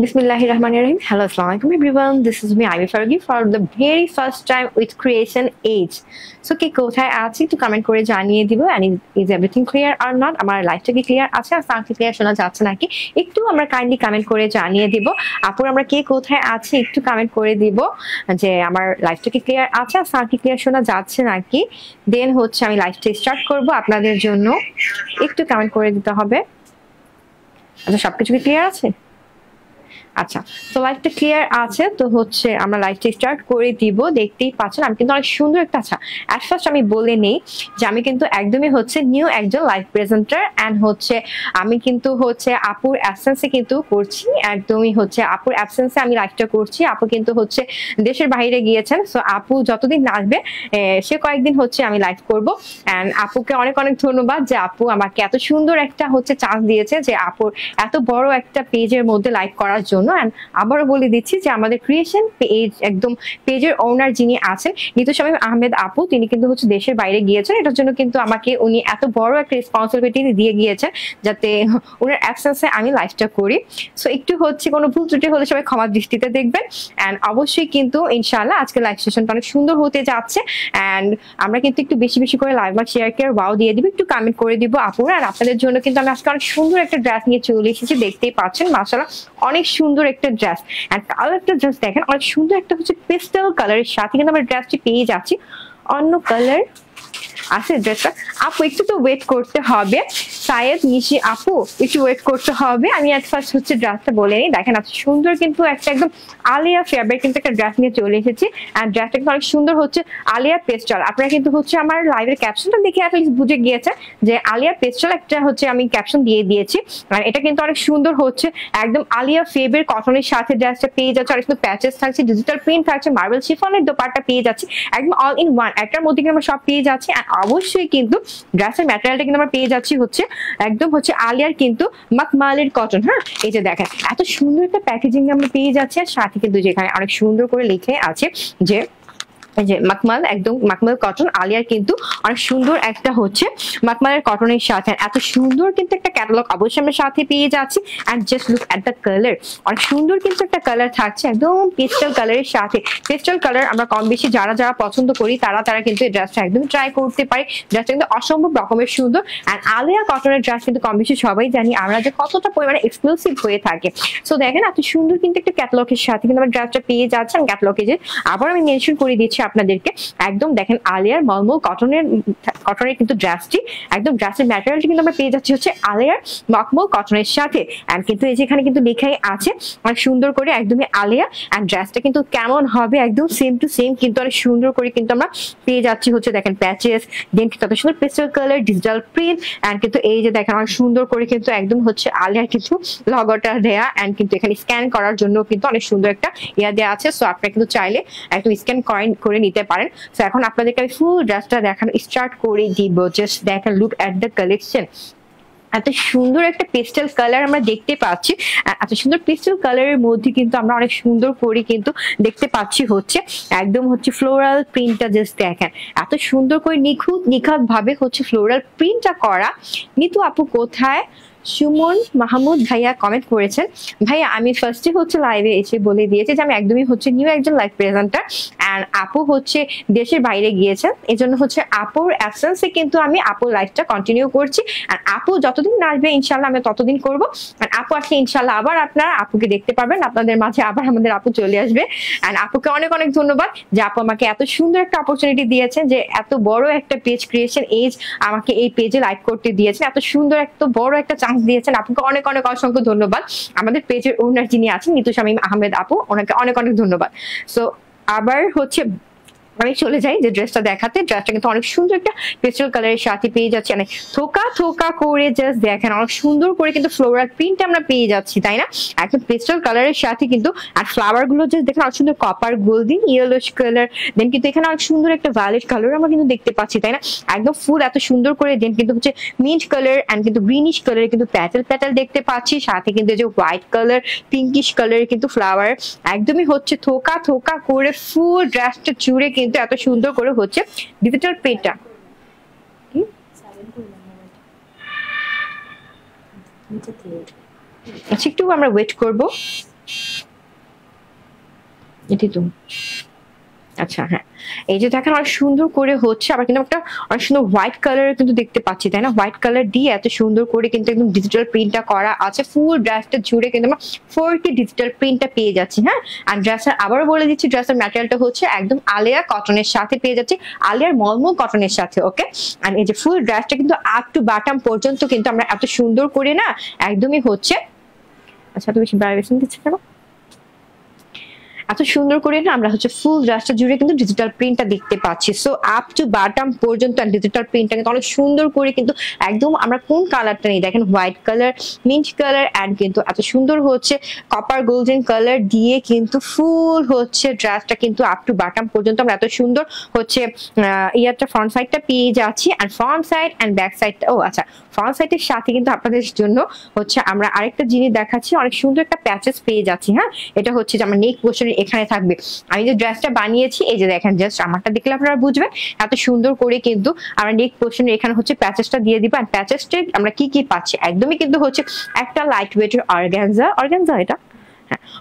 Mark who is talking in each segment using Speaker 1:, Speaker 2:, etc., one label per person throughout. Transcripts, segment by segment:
Speaker 1: Bismillahirrahmanirrahim. Hello, Assalamualaikum everyone. This is me, Ivy Fargi, for the very first time with Creation Age. So, কে কোথায় আছি একটু comment করে জানিয়ে দিব, and is everything clear or not? আমার লাইফটা কি ক্লিয়ার আছে আর সাউন্ড ক্লিয়ার শোনা যাচ্ছে নাকি একটু আমরা কাইন্ডলি কমেন্ট করে জানিয়ে দিব। আপুর আমরা কে কোথায় আছি একটু কমেন্ট করে দিব যে আমার লাইফটা কি ক্লিয়ার আছে আর সাউন্ড কি ক্লিয়ার শোনা যাচ্ছে নাকি। দেন হচ্ছে আমি লাইফটা স্টার্ট করব আপনাদের জন্য, একটু কমেন্ট করে দিতে হবে। আচ্ছা, সবকিছু কি ক্লিয়ার আছে? আচ্ছা, তো লাইফটা ক্লিয়ার আছে, তো হচ্ছে আমরা লাইফটা স্টার্ট করে দিব। দেখতেই পাচ্ছেন আমি কিন্তু অনেক সুন্দর একটা, আচ্ছা অ্যাট ফার্স্ট আমি বলে নেই যে আমি কিন্তু একদমই হচ্ছে নিউ একজন লাইভ প্রেজেন্টার, অ্যান্ড হচ্ছে আমি কিন্তু হচ্ছে আপুর অ্যাবসেন্সে কিন্তু করছি, একদমই হচ্ছে আপুর অ্যাবসেন্সে আমি লাইভটা করছি। আপু কিন্তু হচ্ছে দেশের বাইরে গিয়েছেন, সো আপু যতদিন আসবে সে কয়েকদিন হচ্ছে আমি লাইভ করব। অ্যান্ড আপুকে অনেক অনেক ধন্যবাদ যে আপু আমাকে এত সুন্দর একটা হচ্ছে চান্স দিয়েছে যে আপুর এত বড় একটা পেজের মধ্যে লাইভ করার জন্য। আবারও বলে দিচ্ছি যে আমাদের ক্রিয়েশন পেজ একদম পেজের ওনার যিনি আছেন নিতু শামীম আহমেদ আপু, তিনি কিন্তু হচ্ছে দেশের বাইরে গিয়েছেন। এটার জন্য কিন্তু আমাকে উনি এত বড় একটা রেসপন্সিবিলিটি দিয়ে গিয়েছেন যাতে ওনার অ্যাবসেন্সে আমি লাইভটা করি। সো একটু হচ্ছে কোনো ভুল ত্রুটি হলে সবাই ক্ষমা দৃষ্টিতে দেখবেন। অ্যান্ড অবশ্যই কিন্তু ইনশাআল্লাহ আজকে লাইভ সেশনটা অনেক সুন্দর হতে যাচ্ছে। অ্যান্ড আমরা কিন্তু একটু বেশি বেশি করে লাইভ আর শেয়ার কেয়ার ওয়াও দিয়ে দিব, একটু কমেন্ট করে দিব আপুরা। আর আপনাদের জন্য কিন্তু আমি আজকে অনেক সুন্দর একটা ড্রেস নিয়ে চলে এসেছি, দেখতেই পাচ্ছেন মাশাআল্লাহ অনেক সুন্দর একটা ড্রেস। এন্ড কালারটা জাস্ট দেখেন, অনেক সুন্দর একটা হচ্ছে পেস্টেল কালারের সাথে কিন্তু আমরা ড্রেসটি পেয়ে যাচ্ছি। অন্য কালার আছে ড্রেসটা। আপু একটু তো ওয়েট করতে হবে, শায়দ নিশি আপু একটু ওয়েট করতে হবে। আমি এট ফার্স্ট হচ্ছে ড্রেসটা বলে নিই। দেখেন এত সুন্দর কিন্তু একটা একদম আলিয়া ফেব্রিক কিন্তু একটা ড্রেস নিয়ে চলে এসেছি। এন্ড ড্রেসটা কিন্তু অনেক সুন্দর হচ্ছে আলিয়া পেস্টাল। আপনারা কিন্তু হচ্ছে আমার লাইভের ক্যাপশনটা দেখে অ্যাটলিস্ট বুঝে গিয়েছে যে আলিয়া পেস্টাল একটা হচ্ছে আমি ক্যাপশন দিয়ে দিয়েছি। আর এটা কিন্তু অনেক সুন্দর হচ্ছে একদম আলিয়া ফেবের কটনের সাথে ড্রেসটা পেয়ে যাচ্ছে। অনেক সুন্দর প্যাচেস থাকছে, ডিজিটাল প্রিন্ট থাকছে, মার্বেল শিফনের দোপাট্টা পেয়ে যাচ্ছি, একদম অল ইন ওয়ান একটার মধ্যে কিন্তু আমরা সব পেয়ে যাচ্ছি। অবশ্যই কিন্তু ড্রেসের ম্যাটেরিয়ালটা কিন্তু আমরা পেয়ে যাচ্ছি হচ্ছে একদম হচ্ছে আলিয়ার কিন্তু মাখমালের কটন। হ্যাঁ, এই যে দেখেন এত সুন্দর একটা প্যাকেজিং আমরা পেয়ে যাচ্ছি। আর সাথে কিন্তু যেখানে অনেক সুন্দর করে লিখে আছে যে মাখমাল, একদম মাখমাল কটন আলিয়ার কিন্তু অনেক সুন্দর একটা হচ্ছে মাখমালের কটনের সাথে এত সুন্দর কিন্তু একটা ক্যাটালগ অবশ্যই আমরা সাথে পেয়ে যাচ্ছি। And just look at the colour, অনেক সুন্দর কিন্তু একটা কালার থাকছে একদম পেস্টেল কালারের সাথে। পেস্টেল কালার আমরা কম বেশি যারা যারা পছন্দ করি তারা কিন্তু এই ড্রেসটা একদম ট্রাই করতে পারি। ড্রেসটা কিন্তু অসম্ভব রকমের সুন্দর। এন্ড আলিয়া কটনের ড্রেস কিন্তু কম বেশি সবাই জানি আমরা যে কতটা পরিমাণে এক্সক্লুসিভ হয়ে থাকে। সো দেখেন এত সুন্দর কিন্তু একটা ক্যাটালগের সাথে কিন্তু আমরা ড্রেসটা পেয়ে যাচ্ছি। ক্যাটালগে যে আবার আমি মেনশন করে দিচ্ছি আপনাদেরকে, একদম দেখেন আলিয়ার মলমল কটনের কিন্তু ড্রেসটি একদম ড্রেসের ম্যাটেরিয়ালটি কিন্তু আমরা পেয়ে যাচ্ছি হচ্ছে আলিয়ার মখমল কটনের সাথে। এন্ড কিন্তু এই যেখানে কিন্তু লেখাই আছে অনেক সুন্দর করে একদমই আলিয়া। এন্ড ড্রেসটা কিন্তু কেমন হবে একদম সেম টু সেম কিন্তু অনেক সুন্দর করে কিন্তু আমরা পেয়ে যাচ্ছি হচ্ছে দেখেন প্যাচেস, দেন কত সুন্দর pastel colour, digital print. And কিন্তু এই যে দেখেন অনেক সুন্দর করে কিন্তু একদম হচ্ছে আলিয়ার কিছু লগোটা দেয়া। এন্ড কিন্তু এখানে স্ক্যান করার জন্য কিন্তু অনেক সুন্দর একটা ইয়া দেওয়া আছে। সো আপনারা কিন্তু চাইলে একদম স্ক্যান করে নিতে পারেন। সো এখন আপনাদেরকে আমি ফুল ড্রেসটা দেখানো স্টার্ট করে দিব। জাস্ট দেখেন লুক এট দ্য কালেকশন, এত সুন্দর একটা পেস্টেল কালার আমরা দেখতে পাচ্ছি। এত সুন্দর পেস্টেল কালারের মধ্যে কিন্তু আমরা অনেক সুন্দর করে কিন্তু দেখতে পাচ্ছি হচ্ছে একদম হচ্ছে ফ্লোরাল প্রিন্টটা। জাস্ট দেখেন এত সুন্দর করে নিখুঁত ভাবে হচ্ছে ফ্লোরাল প্রিন্টটা করা। নিতু আপু কোথায়? সুমন মাহমুদ ভাইয়া কমেন্ট করেছেন। ভাইয়া আমি ফার্স্টে হচ্ছে লাইভে এসে বলে দিয়েছি যে আমি একদমই হচ্ছে নিউ একজন লাইভ প্রেজেন্টার। অ্যান্ড আপু হচ্ছে দেশের বাইরে গিয়েছেন, এজন্য হচ্ছে আপুর অ্যাবসেন্সে কিন্তু আমি আপুর লাইভটা কন্টিনিউ করছি। আর আপু যতদিন আসবে ইনশাল্লাহ আমি ততদিন করবো। আর আপু আসলে ইনশাল্লাহ আবার আপনারা আপুকে দেখতে পারবেন, আপনাদের মাঝে আবার আমাদের আপু চলে আসবে। অ্যান্ড আপুকে অনেক অনেক ধন্যবাদ যে আপু আমাকে এত সুন্দর একটা অপরচুনিটি দিয়েছেন, যে এত বড় একটা পেজ ক্রিয়েশন এজ আমাকে এই পেজে লাইভ করতে দিয়েছেন, এত সুন্দর এত বড় একটা দিয়েছেন। আপনাকে অনেক অনেক অসংখ্য ধন্যবাদ। আমাদের পেজের ওনার যিনি আছেন নিতু শামীম আহমেদ আপু, ওনাকে অনেক অনেক ধন্যবাদ। সো আবার হচ্ছে আমি চলে যাই যে ড্রেসটা দেখাতে। ড্রেসটা কিন্তু অনেক সুন্দর একটা পেস্টেল কালারের সাথে পেয়ে যাচ্ছি, অনেক থোকা করে জাস্ট দেখেন অনেক সুন্দর করে কিন্তু ফ্লোরাল প্রিন্ট আমরা পেয়ে যাচ্ছি, তাই না? একদম পেস্টেল কালারের সাথে কিন্তু আর ফ্লাওয়ার গুলো জাস্ট দেখেন অনেক সুন্দর কপার গোল্ডেন ইয়েলোশ কালার। দেন কিন্তু এখানে অনেক সুন্দর একটা ভায়োলেট কালার আমরা কিন্তু দেখতে পাচ্ছি, তাই না? একদম ফুল এত সুন্দর করে। দেন কিন্তু হচ্ছে মিন্ট কালার এন্ড কিন্তু গ্রিনিশ কালারের কিন্তু প্যাটেল দেখতে পাচ্ছি, সাথে কিন্তু যে হোয়াইট কালার পিঙ্কিশ কালারের কিন্তু ফ্লাওয়ার একদমই হচ্ছে থোকা করে ফুল ড্রেসটা জুড়ে কিন্তু এত সুন্দর করে হচ্ছে ডিজিটাল প্রিন্টটা। আচ্ছা একটু আমরা ওয়েট করব। এটি তো আচ্ছা হ্যাঁ, এই যে দেখেন অনেক সুন্দর করে হচ্ছে, আবার কিন্তু একটা অনেক সুন্দর হোয়াইট কালারের কিন্তু দেখতে পাচ্ছি, তাই না? হোয়াইট কালার দিয়ে এত সুন্দর করে কিন্তু একদম ডিজিটাল প্রিন্টটা করা আছে। ফুল ড্রেসটা জুড়ে কিন্তু আমরা 4K ডিজিটাল প্রিন্টটা পেয়ে যাচ্ছি। হ্যাঁ, আর ড্রেসের আবারও বলে দিচ্ছি, ড্রেসের ম্যাটেরিয়ালটা হচ্ছে একদম আলিয়া কটনের সাথে পেয়ে যাচ্ছি, আলিয়ার মলমল কটনের সাথে। ওকে, আর এই যে ফুল ড্রেসটা কিন্তু আপ টু বাটাম পর্যন্ত কিন্তু আমরা এত সুন্দর করে না একদমই হচ্ছে, আচ্ছা তুমি ভাইব্রেশন দিচ্ছে কেন? এত সুন্দর করে না আমরা হচ্ছে ফুল ড্রেসটা জুড়ে কিন্তু ডিজিটাল প্রিন্টটা দেখতে পাচ্ছি। সো আপ টু বাটাম পর্যন্ত ডিজিটাল প্রিন্টটা কিন্তু অনেক সুন্দর করে কিন্তু একদম আমরা কোন কালারটা নেই দেখেন, white colour, mint colour and কিন্তু এত সুন্দর হচ্ছে কপার গোল্ডেন কালার দিয়ে কিন্তু ফুল হচ্ছে ড্রেসটা কিন্তু আপ টু বাটাম পর্যন্ত আমরা এত সুন্দর হচ্ছে ইয়ারটা ফ্রন্ট সাইডটা পেয়ে যাচ্ছি। আর ফ্রন্ট সাইড অ্যান্ড ব্যাক সাইডটা, ও আচ্ছা ফ্রন্ট সাইডের সাথে কিন্তু আপনাদের জন্য হচ্ছে আমরা আরেকটা জিনিস দেখাচ্ছি, অনেক সুন্দর একটা প্যাচেস পেয়ে যাচ্ছি। হ্যাঁ, এটা হচ্ছে যে আমার নেক পোর্শনের এখানে থাকবে। আমি যে ড্রেসটা বানিয়েছি এই যে দেখেন, জাস্ট আমারটা দেখলে আপনারা বুঝবেন এত সুন্দর করে কিন্তু আমরা নেক পোর্শনের এখানে হচ্ছে প্যাচেসটা দিয়ে দিব। আর প্যাচেসটা আমরা কি কি পাচ্ছি, একদমই কিন্তু হচ্ছে একটা লাইট ওয়েটের অর্গানজা এটা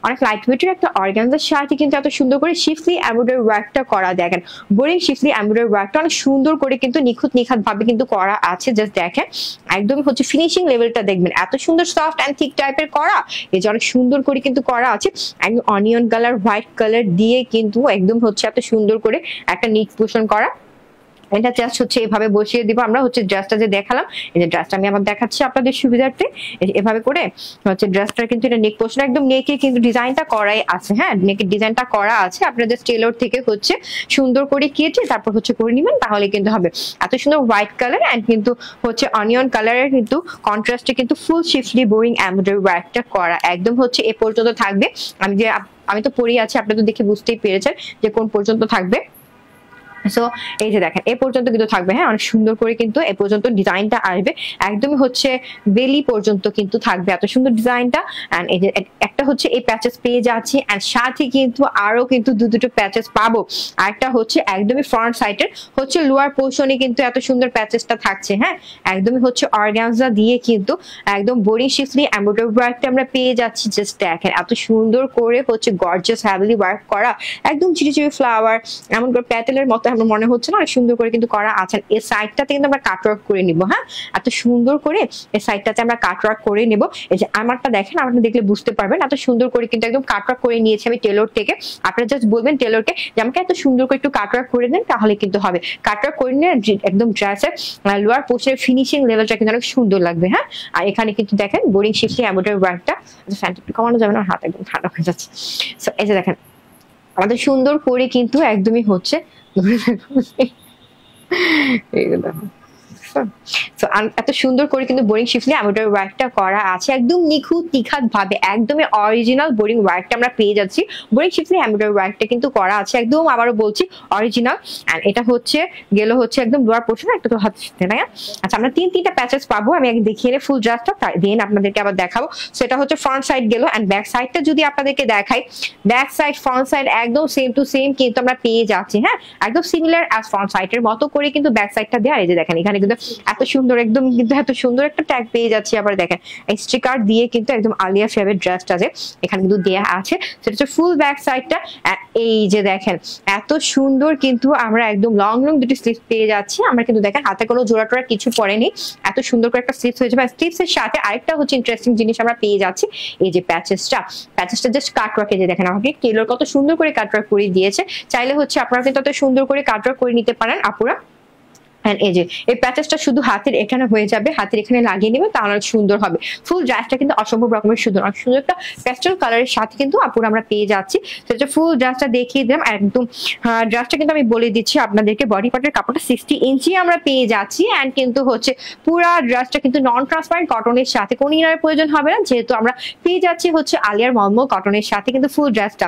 Speaker 1: অনেক লাইট ওয়েটের একটা অর্গানজার সাথে কিন্তু এত সুন্দর করে শিফলি এমব্রয়ডারি ওয়ার্কটা করা। দেখেন বোরিং শিফলি এমব্রয়ডারি ওয়ার্কটা অনেক সুন্দর করে কিন্তু নিখাত ভাবে কিন্তু করা আছে। জাস্ট দেখেন একদম হচ্ছে ফিনিশিং লেভেলটা দেখবেন, এত সুন্দর সফট এন্ড থিক টাইপের করা, এই যে অনেক সুন্দর করে কিন্তু করা আছে। একদম অনিয়ন কালার, হোয়াইট কালার দিয়ে কিন্তু একদম হচ্ছে এত সুন্দর করে একটা নিক পোর্শন করা। এটা জাস্ট হচ্ছে এভাবে বসিয়ে দিব আমরা হচ্ছে ড্রেসটা যে দেখালাম, এই যে ড্রেসটা আমি আবার দেখাচ্ছি আপনাদের সুবিধার্থে। এভাবে করে হচ্ছে ড্রেসটার কিন্তু এটা নেক পোর্শন একদম নেকে কিন্তু ডিজাইনটা করাই আছে। হ্যাঁ, নেকের ডিজাইনটা করা আছে, আপনাদের টেলর থেকে হচ্ছে সুন্দর করে কেটে তারপর হচ্ছে করে নেবেন, তাহলে কিন্তু হবে। এত সুন্দর হোয়াইট কালার এন্ড কিন্তু হচ্ছে অনিয়ন কালারের কিন্তু কন্ট্রাস্টে কিন্তু ফুল শিফলি বোরিং এমব্রয়ডারি ওয়ার্কটা করা একদম হচ্ছে এ পর্যন্ত থাকবে। আমি তো পরেই আছি, আপনারা তো দেখে বুঝতেই পেরেছেন যে কোন পর্যন্ত থাকবে। সো এই যে দেখেন এ পর্যন্ত কিন্তু থাকবে। হ্যাঁ, অনেক সুন্দর করে কিন্তু এ পর্যন্ত ডিজাইনটা আসবে, একদমই হচ্ছে বেলি পর্যন্ত কিন্তু থাকবে এত সুন্দর ডিজাইনটা। এন্ড এই যে একটা হচ্ছে এই প্যাচেস পেয়ে যাচ্ছি, এন্ড সাথে কিন্তু আরো কিন্তু দুটো প্যাচেস পাবো। আরেকটা হচ্ছে একদমই ফ্রন্ট সাইডের হচ্ছে লোয়ার পোর্শনে কিন্তু এত সুন্দর প্যাচেসটা থাকছে। হ্যাঁ, একদমই হচ্ছে অর্গানজা দিয়ে কিন্তু একদম বোরিং শিফলি এমব্রয়ডারি ওয়ার্কটা আমরা পেয়ে যাচ্ছি। জাস্ট দেখেন এত সুন্দর করে হচ্ছে গর্জিয়াস হ্যাভলি ওয়ার্ক করা, একদম চিড়ি ফ্লাওয়ার এমন করে প্যাটেলের মতো আমার মনে হচ্ছে না, অনেক সুন্দর করে কিন্তু করা আছে। এই সাইডটাতে কিন্তু আমরা কাটওয়ার্ক করে নিব। হ্যাঁ, এত সুন্দর করে এই সাইডটাতে আমরা কাটওয়ার্ক করে নেব। এই যে আমারটা দেখেন, আপনারা দেখলে বুঝতে পারবেন এত সুন্দর করে কিন্তু একদম কাটওয়ার্ক করে নিয়েছি আমি টেলর থেকে। আপনারা জাস্ট বলবেন টেলরকে যে আমাকে এত সুন্দর করে একটু কাটওয়ার্ক করে দেন, তাহলে কিন্তু হবে। কাটওয়ার্ক করে নিয়ে একদম ড্রেসের লোয়ার পোর্শনের ফিনিশিং লেভেলটা কিন্তু অনেক সুন্দর লাগবে। হ্যাঁ, আর এখানে কিন্তু দেখেন বোরিং শিফলি এমব্রয়ডারি ওয়ার্কটা, ফ্যানটা একটু কমানো যাবে না, হাত একদম ঠান্ডা হয়ে যাচ্ছে। সো এই যে দেখেন আমাদের সুন্দর করে কিন্তু একদমই হচ্ছে এত সুন্দর করে কিন্তু বোরিং শিফলি এমব্রয়ডারি ওয়ার্কটা করা আছে, একদম নিখাত ভাবে একদমই অরিজিনাল বোরিং ওয়ার্কটা আমরা পেয়ে যাচ্ছি। বোরিং শিফলি এমব্রয়ডারি ওয়ার্কটা কিন্তু করা আছে একদম, আবারও বলছি অরিজিনাল। এন্ড এটা হচ্ছে গেল হচ্ছে একদম লোয়ার পোর্শন, একটা তো হাত না। আচ্ছা, আমরা তিনটা প্যাচেস পাবো, আমি আগে দেখিয়ে ফুল ড্রেসটা দেন আপনাদেরকে আবার দেখাবো। সেটা হচ্ছে ফ্রন্ট সাইড গেল, এন্ড ব্যাক সাইডটা যদি আপনাদেরকে দেখাই, ব্যাক সাইড ফ্রন্ট সাইড একদম সেম টু সেম কিন্তু আমরা পেয়ে যাচ্ছি। হ্যাঁ, একদম সিমিলার অ্যাজ ফ্রন্ট সাইডের মতো করে কিন্তু ব্যাক সাইডটা দেওয়া। এই যে দেখেন এখানে কিন্তু এত সুন্দর একদম কিন্তু এত সুন্দর একটা ট্যাগ পেয়ে যাচ্ছি। আবার দেখেন স্টিকার দিয়ে কিন্তু একদম আলিয়া ফেভারিট ড্রেসটা যে এখানে কিন্তু দেয়া আছে, সেটা হচ্ছে ফুল ব্যাক সাইডটা। এই যে দেখেন এত সুন্দর কিন্তু আমরা একদম লং দুটি স্লিভস পেয়ে যাচ্ছি। আমরা কিন্তু দেখেন হাতে কোনো জোড়া টোড়া কিছু পড়েনি, এত সুন্দর করে একটা স্লিভস হয়ে যাবে। স্লিভস এর সাথে আরেকটা হচ্ছে ইন্টারেস্টিং জিনিস আমরা পেয়ে যাচ্ছি, এই যে প্যাচেসটা জাস্ট কাটওয়ার্কে যে দেখেন আমাকে টেলর কত সুন্দর করে কাটওয়ার্ক করে দিয়েছে। চাইলে হচ্ছে আপনারা কিন্তু তত সুন্দর করে কাটওয়ার্ক করে নিতে পারেন আপুরা। এই যে এই প্যাচেসটা শুধু হাতের এখানে হয়ে যাবে, হাতের এখানে লাগিয়ে নেবে, তাহলে সুন্দর হবে। ফুল ড্রেসটা কিন্তু অসম্ভব রকমের সুন্দর, অনেক সুন্দর একটা প্যাস্টেল কালারের সাথে কিন্তু আপুরা আমরা পেয়ে যাচ্ছি। সেটা ফুল ড্রেসটা দেখিয়ে দিলাম একদম। ড্রেসটা কিন্তু আমি বলে দিচ্ছি আপনাদেরকে, বডি পার্টের কাপড়টা 60 ইঞ্চি আমরা পেয়ে যাচ্ছি। এন্ড কিন্তু হচ্ছে পুরা ড্রেসটা কিন্তু নন ট্রান্সপারেন্ট কটনের সাথে, কোন ইনারের প্রয়োজন হবে না, যেহেতু আমরা পেয়ে যাচ্ছি হচ্ছে আলিয়ার মলমল কটনের সাথে কিন্তু ফুল ড্রেসটা।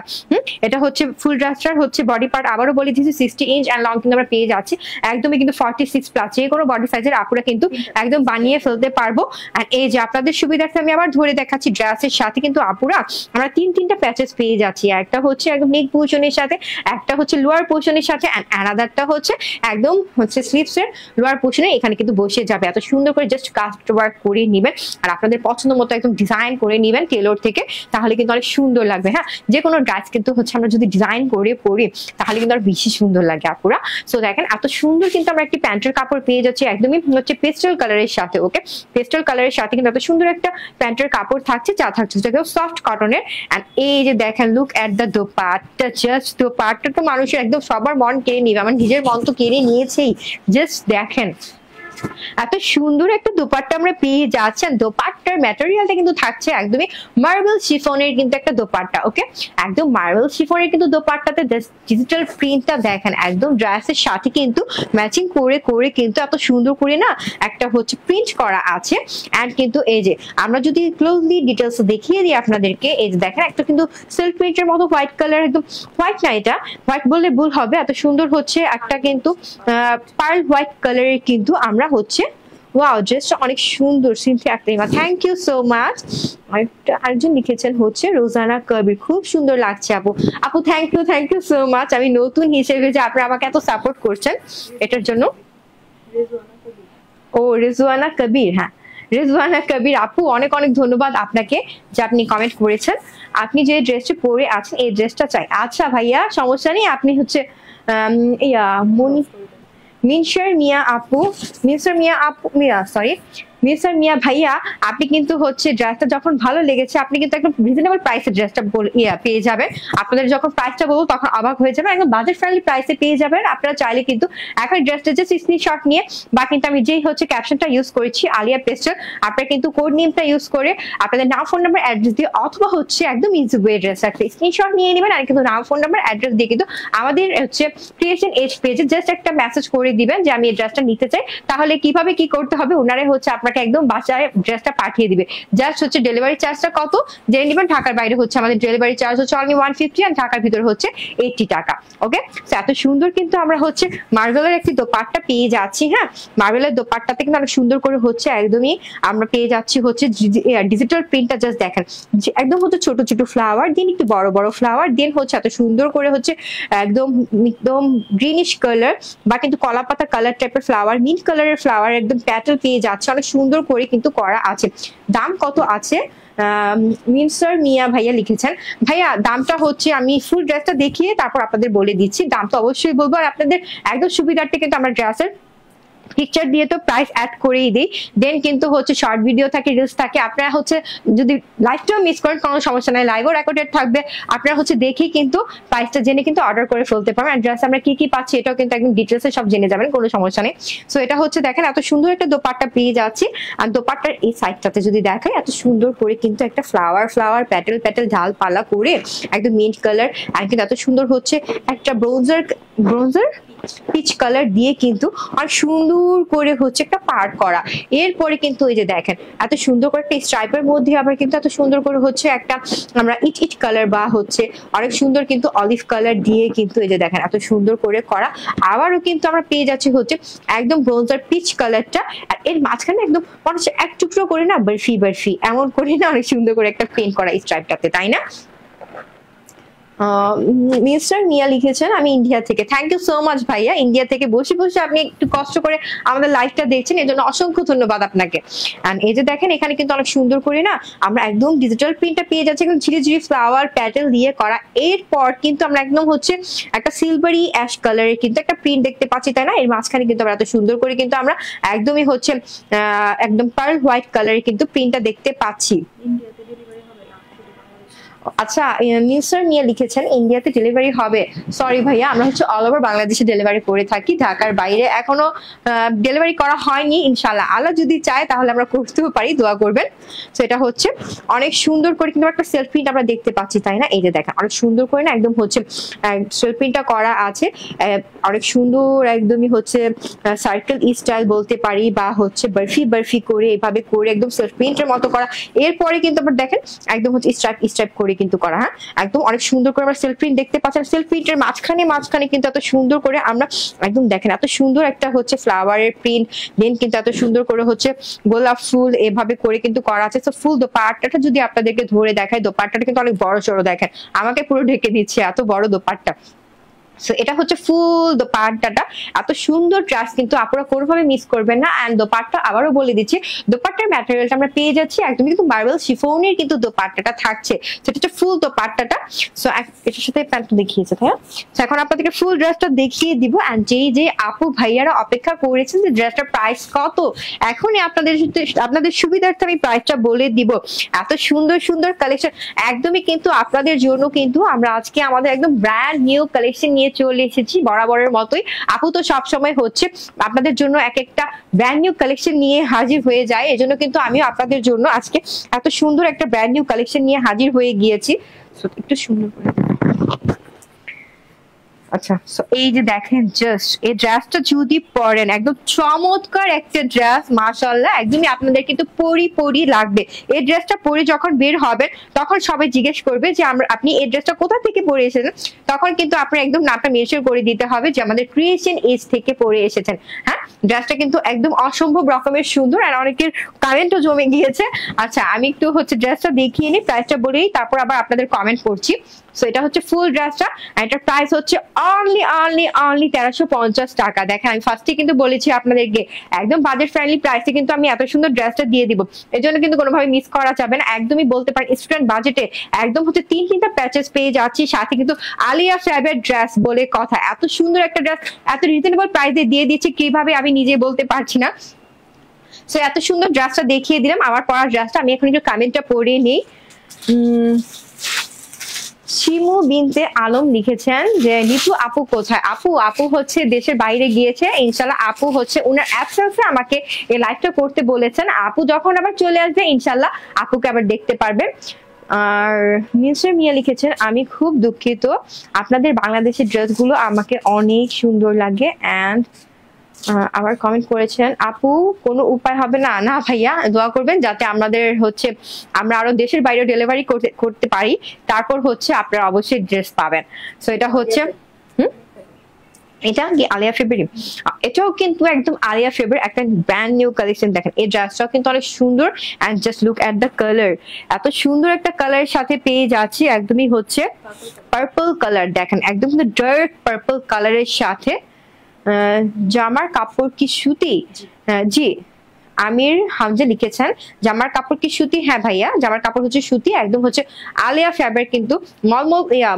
Speaker 1: এটা হচ্ছে ফুল ড্রেসটার হচ্ছে বডি পার্ট, আবারও বলে দিচ্ছি 60 ইঞ্চ, এন্ড লং কিন্তু আমরা পেয়ে যাচ্ছি একদমই কিন্তু 40 46+, যে কোনো বডি সাইজের আপুরা কিন্তু একদম বানিয়ে ফেলতে পারবো। আর এই যে আপনাদের সুবিধার্থে আমি আবার ধরে দেখাচ্ছি, ড্রেসের সাথে কিন্তু আপুরা আমরা তিনটা প্যাচেস পেয়ে যাচ্ছি। একটা হচ্ছে একদম নেক পোর্শনের সাথে, একটা হচ্ছে লোয়ার পোর্শনের সাথে, এন্ড আনাদারটা হচ্ছে একদম হচ্ছে স্লিভস এর লোয়ার পোর্শনে, এখানে কিন্তু বসে যাবে। এত সুন্দর করে জাস্ট কাস্ট ওয়ার্ক করে নেবেন আর আপনাদের পছন্দ মতো একদম ডিজাইন করে নেবেন টেলর থেকে, তাহলে কিন্তু অনেক সুন্দর লাগবে। হ্যাঁ, যে কোনো ড্রেস কিন্তু হচ্ছে আমরা যদি ডিজাইন করে পরি তাহলে কিন্তু আর বেশি সুন্দর লাগে আপুরা। সো দেখেন এত সুন্দর কিন্তু আমরা একটি প্যান্টের কাপড় পেয়ে যাচ্ছি একদমই হচ্ছে পেস্টেল কালারের সাথে। ওকে, পেস্টেল কালারের সাথে কিন্তু এত সুন্দর একটা প্যান্টের কাপড় থাকছে, যা থাকছে সেটাকেও সফট কটনের। এন্ড এই যে দেখেন, look at the dupatta, just dupatta তো মানুষের একদম সবার মন কেড়ে নিবে, আমার নিজের মন তো কেড়ে নিয়েছেই। জাস্ট দেখেন এত সুন্দর একটা দোপাট্টা আমরা পেয়ে যাচ্ছেন। দোপাট্টার ম্যাটেরিয়ালটা কিন্তু থাকছে একদমই মার্বেল শিফনের কিন্তু একটা দোপাট্টা। ওকে, একদম মার্বেল শিফনের কিন্তু দোপাট্টাতে ডিজিটাল প্রিন্টটা দেখেন একদম ড্রেসের সাথে কিন্তু ম্যাচিং করে করে কিন্তু এত সুন্দর করে না একটা হচ্ছে প্রিন্ট করা আছে। এন্ড কিন্তু এই যে আমরা যদি ক্লোজলি ডিটেলস দেখিয়ে দিই আপনাদেরকে, এই যে দেখেন একটা কিন্তু সিল্ক প্রিন্টের মতো হোয়াইট কালার, একদম হোয়াইট না, এটা হোয়াইট বললে ভুল হবে, এত সুন্দর হচ্ছে একটা কিন্তু পার্ল হোয়াইট কালারের কিন্তু আমরা হচ্ছে ওয়াও, জাস্ট অনেক সুন্দর সিম্পলি একটা ইমা। Thank you so much. আরেকজন লিখেছেন হচ্ছে রোজানা কবির, খুব সুন্দর লাগছে আপু। আপু থ্যাংক ইউ সো মাচ। আমি নতুন হিসেবে যে আপনারা আমাকে এত সাপোর্ট করছেন এটার জন্য। ও রেজওয়ানা কবির, হ্যাঁ রেজওয়ানা কবির আপু, অনেক অনেক ধন্যবাদ আপনাকে যে আপনি কমেন্ট করেছেন। আপনি যে ড্রেসটা পরে আছেন এই ড্রেসটা চাই। আচ্ছা ভাইয়া, সমস্যা নেই। আপনি হচ্ছে মিনসার মিয়া আপু, মিস্টার মিয়া ভাইয়া, আপনি কিন্তু হচ্ছে ড্রেসটা যখন ভালো লেগেছে আপনি কিন্তু একদম রিজনেবল প্রাইসে ড্রেসটা পেয়ে যাবেন। আপনাদের যখন প্রাইসটা বলবো তখন অবাক হয়ে যাবেন, একদম বাজেট ফ্রেন্ডলি প্রাইসে পেয়ে যাবেন। আপনারা চাইলে কিন্তু এখন ড্রেসটা যে স্ক্রিনশট নিয়ে বা কিন্তু আমি যেই হচ্ছে ক্যাপশনটা ইউজ করেছি আলিয়া পেস্টাল, আপনারা কিন্তু কোড নেমটা ইউজ করে আপনাদের নাম, ফোন নাম্বার, অ্যাড্রেস দিয়ে অথবা হচ্ছে একদম ইজি ওয়ে ড্রেস একটা স্ক্রিনশট নিয়ে নেবেন আর কিন্তু নাম, ফোন নাম্বার, অ্যাড্রেস দিয়ে কিন্তু আমাদের হচ্ছে ক্রিয়েশন এজ পেজে জাস্ট একটা মেসেজ করে দিবেন যে আমি এই ড্রেসটা নিতে চাই। তাহলে কিভাবে কি করতে হবে, ওনারে হচ্ছে আপনাকে একদম বাসায় ড্রেসটা পাঠিয়ে দিবে। জাস্ট হচ্ছে ডেলিভারি চার্জটা কত জেনে নেবেন। ঢাকার বাইরে হচ্ছে আমাদের ডেলিভারি চার্জ হচ্ছে অনলি 150 আর ঢাকার ভিতরে হচ্ছে 80 টাকা। ওকে, এত সুন্দর কিন্তু আমরা হচ্ছে মার্বেলের একটি দোপাট্টা পেয়ে যাচ্ছি। হ্যাঁ, মার্বেলের দোপাট্টাতে কিন্তু অনেক সুন্দর করে হচ্ছে একদমই আমরা পেয়ে যাচ্ছি হচ্ছে ডিজিটাল প্রিন্টটা। জাস্ট দেখেন একদম হচ্ছে ছোট ছোট ফ্লাওয়ার দেন একটু বড় বড় ফ্লাওয়ার দেন হচ্ছে এত সুন্দর করে হচ্ছে একদম একদম গ্রিনিশ কালার বা কিন্তু কলা পাতা কালার টাইপের ফ্লাওয়ার, মিন্ট কালারের ফ্লাওয়ার একদম প্যাটেল পেয়ে যাচ্ছে, অনেক সুন্দর করে কিন্তু করা আছে। দাম কত আছে মিনসার মিয়া ভাইয়া লিখেছেন। ভাইয়া দামটা হচ্ছে আমি ফুল ড্রেসটা দেখিয়ে তারপর আপনাদের বলে দিচ্ছি, দামটা অবশ্যই বলবো। আর আপনাদের একদম সুবিধার্থে কিন্তু আমরা ড্রেসের পিকচার দিয়ে তো প্রাইস অ্যাড করেই দিই, দেন কিন্তু হচ্ছে শর্ট ভিডিও থাকে, রিলস থাকে। আপনারা হচ্ছে যদি লাইভটাও মিস করেন কোনো সমস্যা নাই, লাইভও রেকর্ডেড থাকবে, আপনারা হচ্ছে দেখেই কিন্তু প্রাইসটা জেনে কিন্তু অর্ডার করে ফেলতে পারবেন। অ্যাড্রেস আমরা কি কি পাচ্ছি এটাও কিন্তু একদম ডিটেলসে সব জেনে যাবেন, কোনো সমস্যা নেই। সো এটা হচ্ছে দেখেন এত সুন্দর একটা দোপাট্টা পেয়ে যাচ্ছি। আর দোপাট্টার এই সাইডটাতে যদি দেখাই এত সুন্দর করে কিন্তু একটা ফ্লাওয়ার ফ্লাওয়ার প্যাটেল প্যাটেল ঢাল পালা করে একদম মিন্ট কালার আর কিন্তু এত সুন্দর হচ্ছে একটা ব্রোঞ্জার পিচ কালার দিয়ে কিন্তু আর সুন্দর করে হচ্ছে একটা পার করা। এরপরে কিন্তু এই যে দেখেন এত সুন্দর করে একটা স্ট্রাইপের মধ্যে আবার কিন্তু এত সুন্দর করে হচ্ছে একটা আমরা ইট কালার বা হচ্ছে অনেক সুন্দর কিন্তু অলিভ কালার দিয়ে কিন্তু এই যে দেখেন এত সুন্দর করে করা। আবারও কিন্তু আমরা পেয়ে যাচ্ছি হচ্ছে একদম ব্রোঞ্জার পিচ কালারটা, আর এর মাঝখানে একদম মনে হচ্ছে এক টুকরো করে না বরফি বরফি এমন করে না অনেক সুন্দর করে একটা পেন্ট করা স্ট্রাইপটাতে, তাই না? মিস্টার মিয়া লিখেছেন আমি ইন্ডিয়া থেকে। থ্যাংক ইউ সো মাচ ভাইয়া, ইন্ডিয়া থেকে বসে বসে আপনি একটু কষ্ট করে আমাদের লাইভটা দেখছেন, এর জন্য অসংখ্য ধন্যবাদ আপনাকে। এন্ড এই যে দেখেন এখানে কিন্তু অনেক সুন্দর করে না আমরা একদম ডিজিটাল প্রিন্টটা পেয়ে যাচ্ছি, একদম ঝিরি ঝিরি ফ্লাওয়ার প্যাটেল দিয়ে করা। এরপর কিন্তু আমরা একদম হচ্ছে একটা সিলভারি অ্যাশ কালারের কিন্তু একটা প্রিন্ট দেখতে পাচ্ছি, তাই না? এর মাঝখানে কিন্তু আমরা এত সুন্দর করে কিন্তু আমরা একদমই হচ্ছে একদম পার্ল হোয়াইট কালারের কিন্তু প্রিন্টটা দেখতে পাচ্ছি। আচ্ছা, মিস্টার মিয়া লিখেছেন ইন্ডিয়াতে ডেলিভারি হবে। সরি ভাইয়া, আমরা হচ্ছে অল ওভার বাংলাদেশে ডেলিভারি করে থাকি, ঢাকার বাইরে এখনো ডেলিভারি করা হয়নি। ইনশাল্লাহ আল্লাহ যদি চায় তাহলে আমরা করতেও পারি, দোয়া করবেন। তো এটা হচ্ছে অনেক সুন্দর করে কিন্তু একটা সেলফ প্রিন্ট আমরা দেখতে পাচ্ছি, তাই না? এই যে দেখেন অনেক সুন্দর করে না একদম হচ্ছে সেলফ প্রিন্টটা করা আছে, অনেক সুন্দর একদমই হচ্ছে সার্কেল স্টাইল বলতে পারি বা হচ্ছে বরফি বরফি করে এভাবে করে একদম সেলফ প্রিন্টের মতো করা। এরপরে কিন্তু আবার দেখেন একদম হচ্ছে স্ট্রাইপ স্ট্রাইপ করে করে কিন্তু করা। হ্যাঁ, একদম অনেক সুন্দর করে আমরা সেলফ প্রিন্ট দেখতে পাচ্ছেন। সেলফ প্রিন্টের মাঝখানে কিন্তু এত সুন্দর করে আমরা একদম দেখেন এত সুন্দর একটা হচ্ছে ফ্লাওয়ারের প্রিন্ট, দেন কিন্তু এত সুন্দর করে হচ্ছে গোলাপ ফুল এভাবে করে কিন্তু করা আছে। তো ফুল দোপাট্টাটা যদি আপনাদেরকে ধরে দেখায়, দোপাট্টাটা কিন্তু অনেক বড় সড়ো, দেখেন আমাকে পুরো ঢেকে দিচ্ছে, এত বড় দোপাট্টা। সো এটা হচ্ছে ফুল দোপাট্টাটা, এত সুন্দর ড্রেস কিন্তু আপনারা কোনোভাবে মিস করবেন না। এন্ড দোপাট্টা আবারও বলে দিচ্ছি, দোপাট্টার ম্যাটেরিয়ালটা আমরা পেয়ে যাচ্ছি একদম কিন্তু মার্বেল শিফনের কিন্তু দোপাট্টাটা থাকছে, সেটা হচ্ছে ফুল দোপাট্টাটা। সো এটার সাথে প্যান্টটা দেখিয়েছে তাই না। সো এখন আপনাদেরকে ফুল ড্রেসটা দেখিয়ে দিব। এন্ড যে আপু ভাইয়ারা অপেক্ষা করেছেন যে ড্রেসটার প্রাইস কত, এখনই আপনাদের সুবিধার্থে আমি প্রাইসটা বলে দিব। এত সুন্দর সুন্দর কালেকশন একদমই কিন্তু আপনাদের জন্য কিন্তু আমরা আজকে আমাদের একদম ব্র্যান্ড নিউ কালেকশন নিয়ে চলে এসেছি বরাবরের মতোই। আপু তো সবসময় হচ্ছে আপনাদের জন্য এক একটা ব্র্যান্ড নিউ কালেকশন নিয়ে হাজির হয়ে যায়, এজন্য কিন্তু আমিও আপনাদের জন্য আজকে এত সুন্দর একটা ব্র্যান্ড নিউ কালেকশন নিয়ে হাজির হয়ে গিয়েছি। একটু সুন্দর করে আচ্ছা, সো এই যে দেখেন জাস্ট এই ড্রেসটা যদি পরেন একদম চমৎকার একটা ড্রেস, মাশাআল্লাহ একদমই আপনাদের কিন্তু পরি লাগবে। এই ড্রেসটা পরে যখন বের হবেন তখন সবাই জিজ্ঞেস করবে যে আপনি এই ড্রেসটা কোথা থেকে পরে এসেছেন, তখন কিন্তু আপনার একদম নামটা মেনশন করে দিতে হবে যে আমাদের ক্রিয়েশন এজ থেকে পরে এসেছেন। হ্যাঁ, ড্রেসটা কিন্তু একদম অসম্ভব রকমের সুন্দর আর অনেকের কারেন্টও জমে গিয়েছে। আচ্ছা, আমি একটু হচ্ছে ড্রেসটা দেখিয়ে নিই, প্রাইসটা বলেই তারপর আবার আপনাদের কমেন্ট করছি। সো এটা হচ্ছে ফুল ড্রেসটা, এটার প্রাইস হচ্ছে অনলি 1350 টাকা। দেখেন আমি ফার্স্টে কিন্তু বলেছি আপনাদেরকে একদম বাজেট ফ্রেন্ডলি প্রাইসে কিন্তু আমি এত সুন্দর ড্রেসটা দিয়ে দিব, এর জন্য কিন্তু কোনোভাবে মিস করা যাবে না। একদমই বলতে পারেন স্টুডেন্ট বাজেটে একদম হচ্ছে তিনটা প্যাচেস পেয়ে যাচ্ছি, সাথে কিন্তু আলিয়া ফ্যাবের ড্রেস বলে কথা। এত সুন্দর একটা ড্রেস এত রিজনেবল প্রাইসে দিয়ে দিচ্ছি, কিভাবে আমি নিজে বলতে পারছি না। সো এত সুন্দর ড্রেসটা দেখিয়ে দিলাম। আমার পরার ড্রেসটা আমি এখন একটু কমেন্টটা পড়ে নেই। শিমু বিনতে আলম লিখেছেন যে নিতু আপু কোথায়। আপু হচ্ছে দেশের বাইরে গিয়েছে, ইনশাল্লাহ আপু হচ্ছে ওনার অ্যাবসেন্সে আমাকে এই লাইভটা করতে বলেছেন। আপু যখন আবার চলে আসবে ইনশাল্লাহ আপুকে আবার দেখতে পারবে। আর মিস্টার মিয়া লিখেছেন আমি খুব দুঃখিত, আপনাদের বাংলাদেশের ড্রেসগুলো আমাকে অনেক সুন্দর লাগে। অ্যান্ড আবার কমেন্ট করেছেন আপু কোনো উপায় হবে না। না ভাইয়া, দোয়া করবেন যাতে আমাদের হচ্ছে আমরা আরো দেশের বাইরে ডেলিভারি করতে পারি, তারপর হচ্ছে আপনারা অবশ্যই ড্রেস পাবেন। সো এটা হচ্ছে এটা কি আলিয়া ফেব্রি, এটাও কিন্তু একদম আলিয়া ফেব্রির একটা ব্র্যান্ড নিউ কালেকশন। দেখেন এই ড্রেসটাও কিন্তু অনেক সুন্দর। And just look at the colour, এত সুন্দর একটা কালারের সাথে পেয়ে যাচ্ছি একদমই হচ্ছে পার্পল কালার। দেখেন একদম কিন্তু ডার্ক পার্পল কালারের সাথে। জামার কাপড় কি সুতি? জি, আমির হামজা লিখেছেন জামার কাপড় কি সুতি? হ্যাঁ ভাইয়া, জামার কাপড় হচ্ছে সুতি, একদম হচ্ছে আলিয়া ফ্যাব্রিক কিন্তু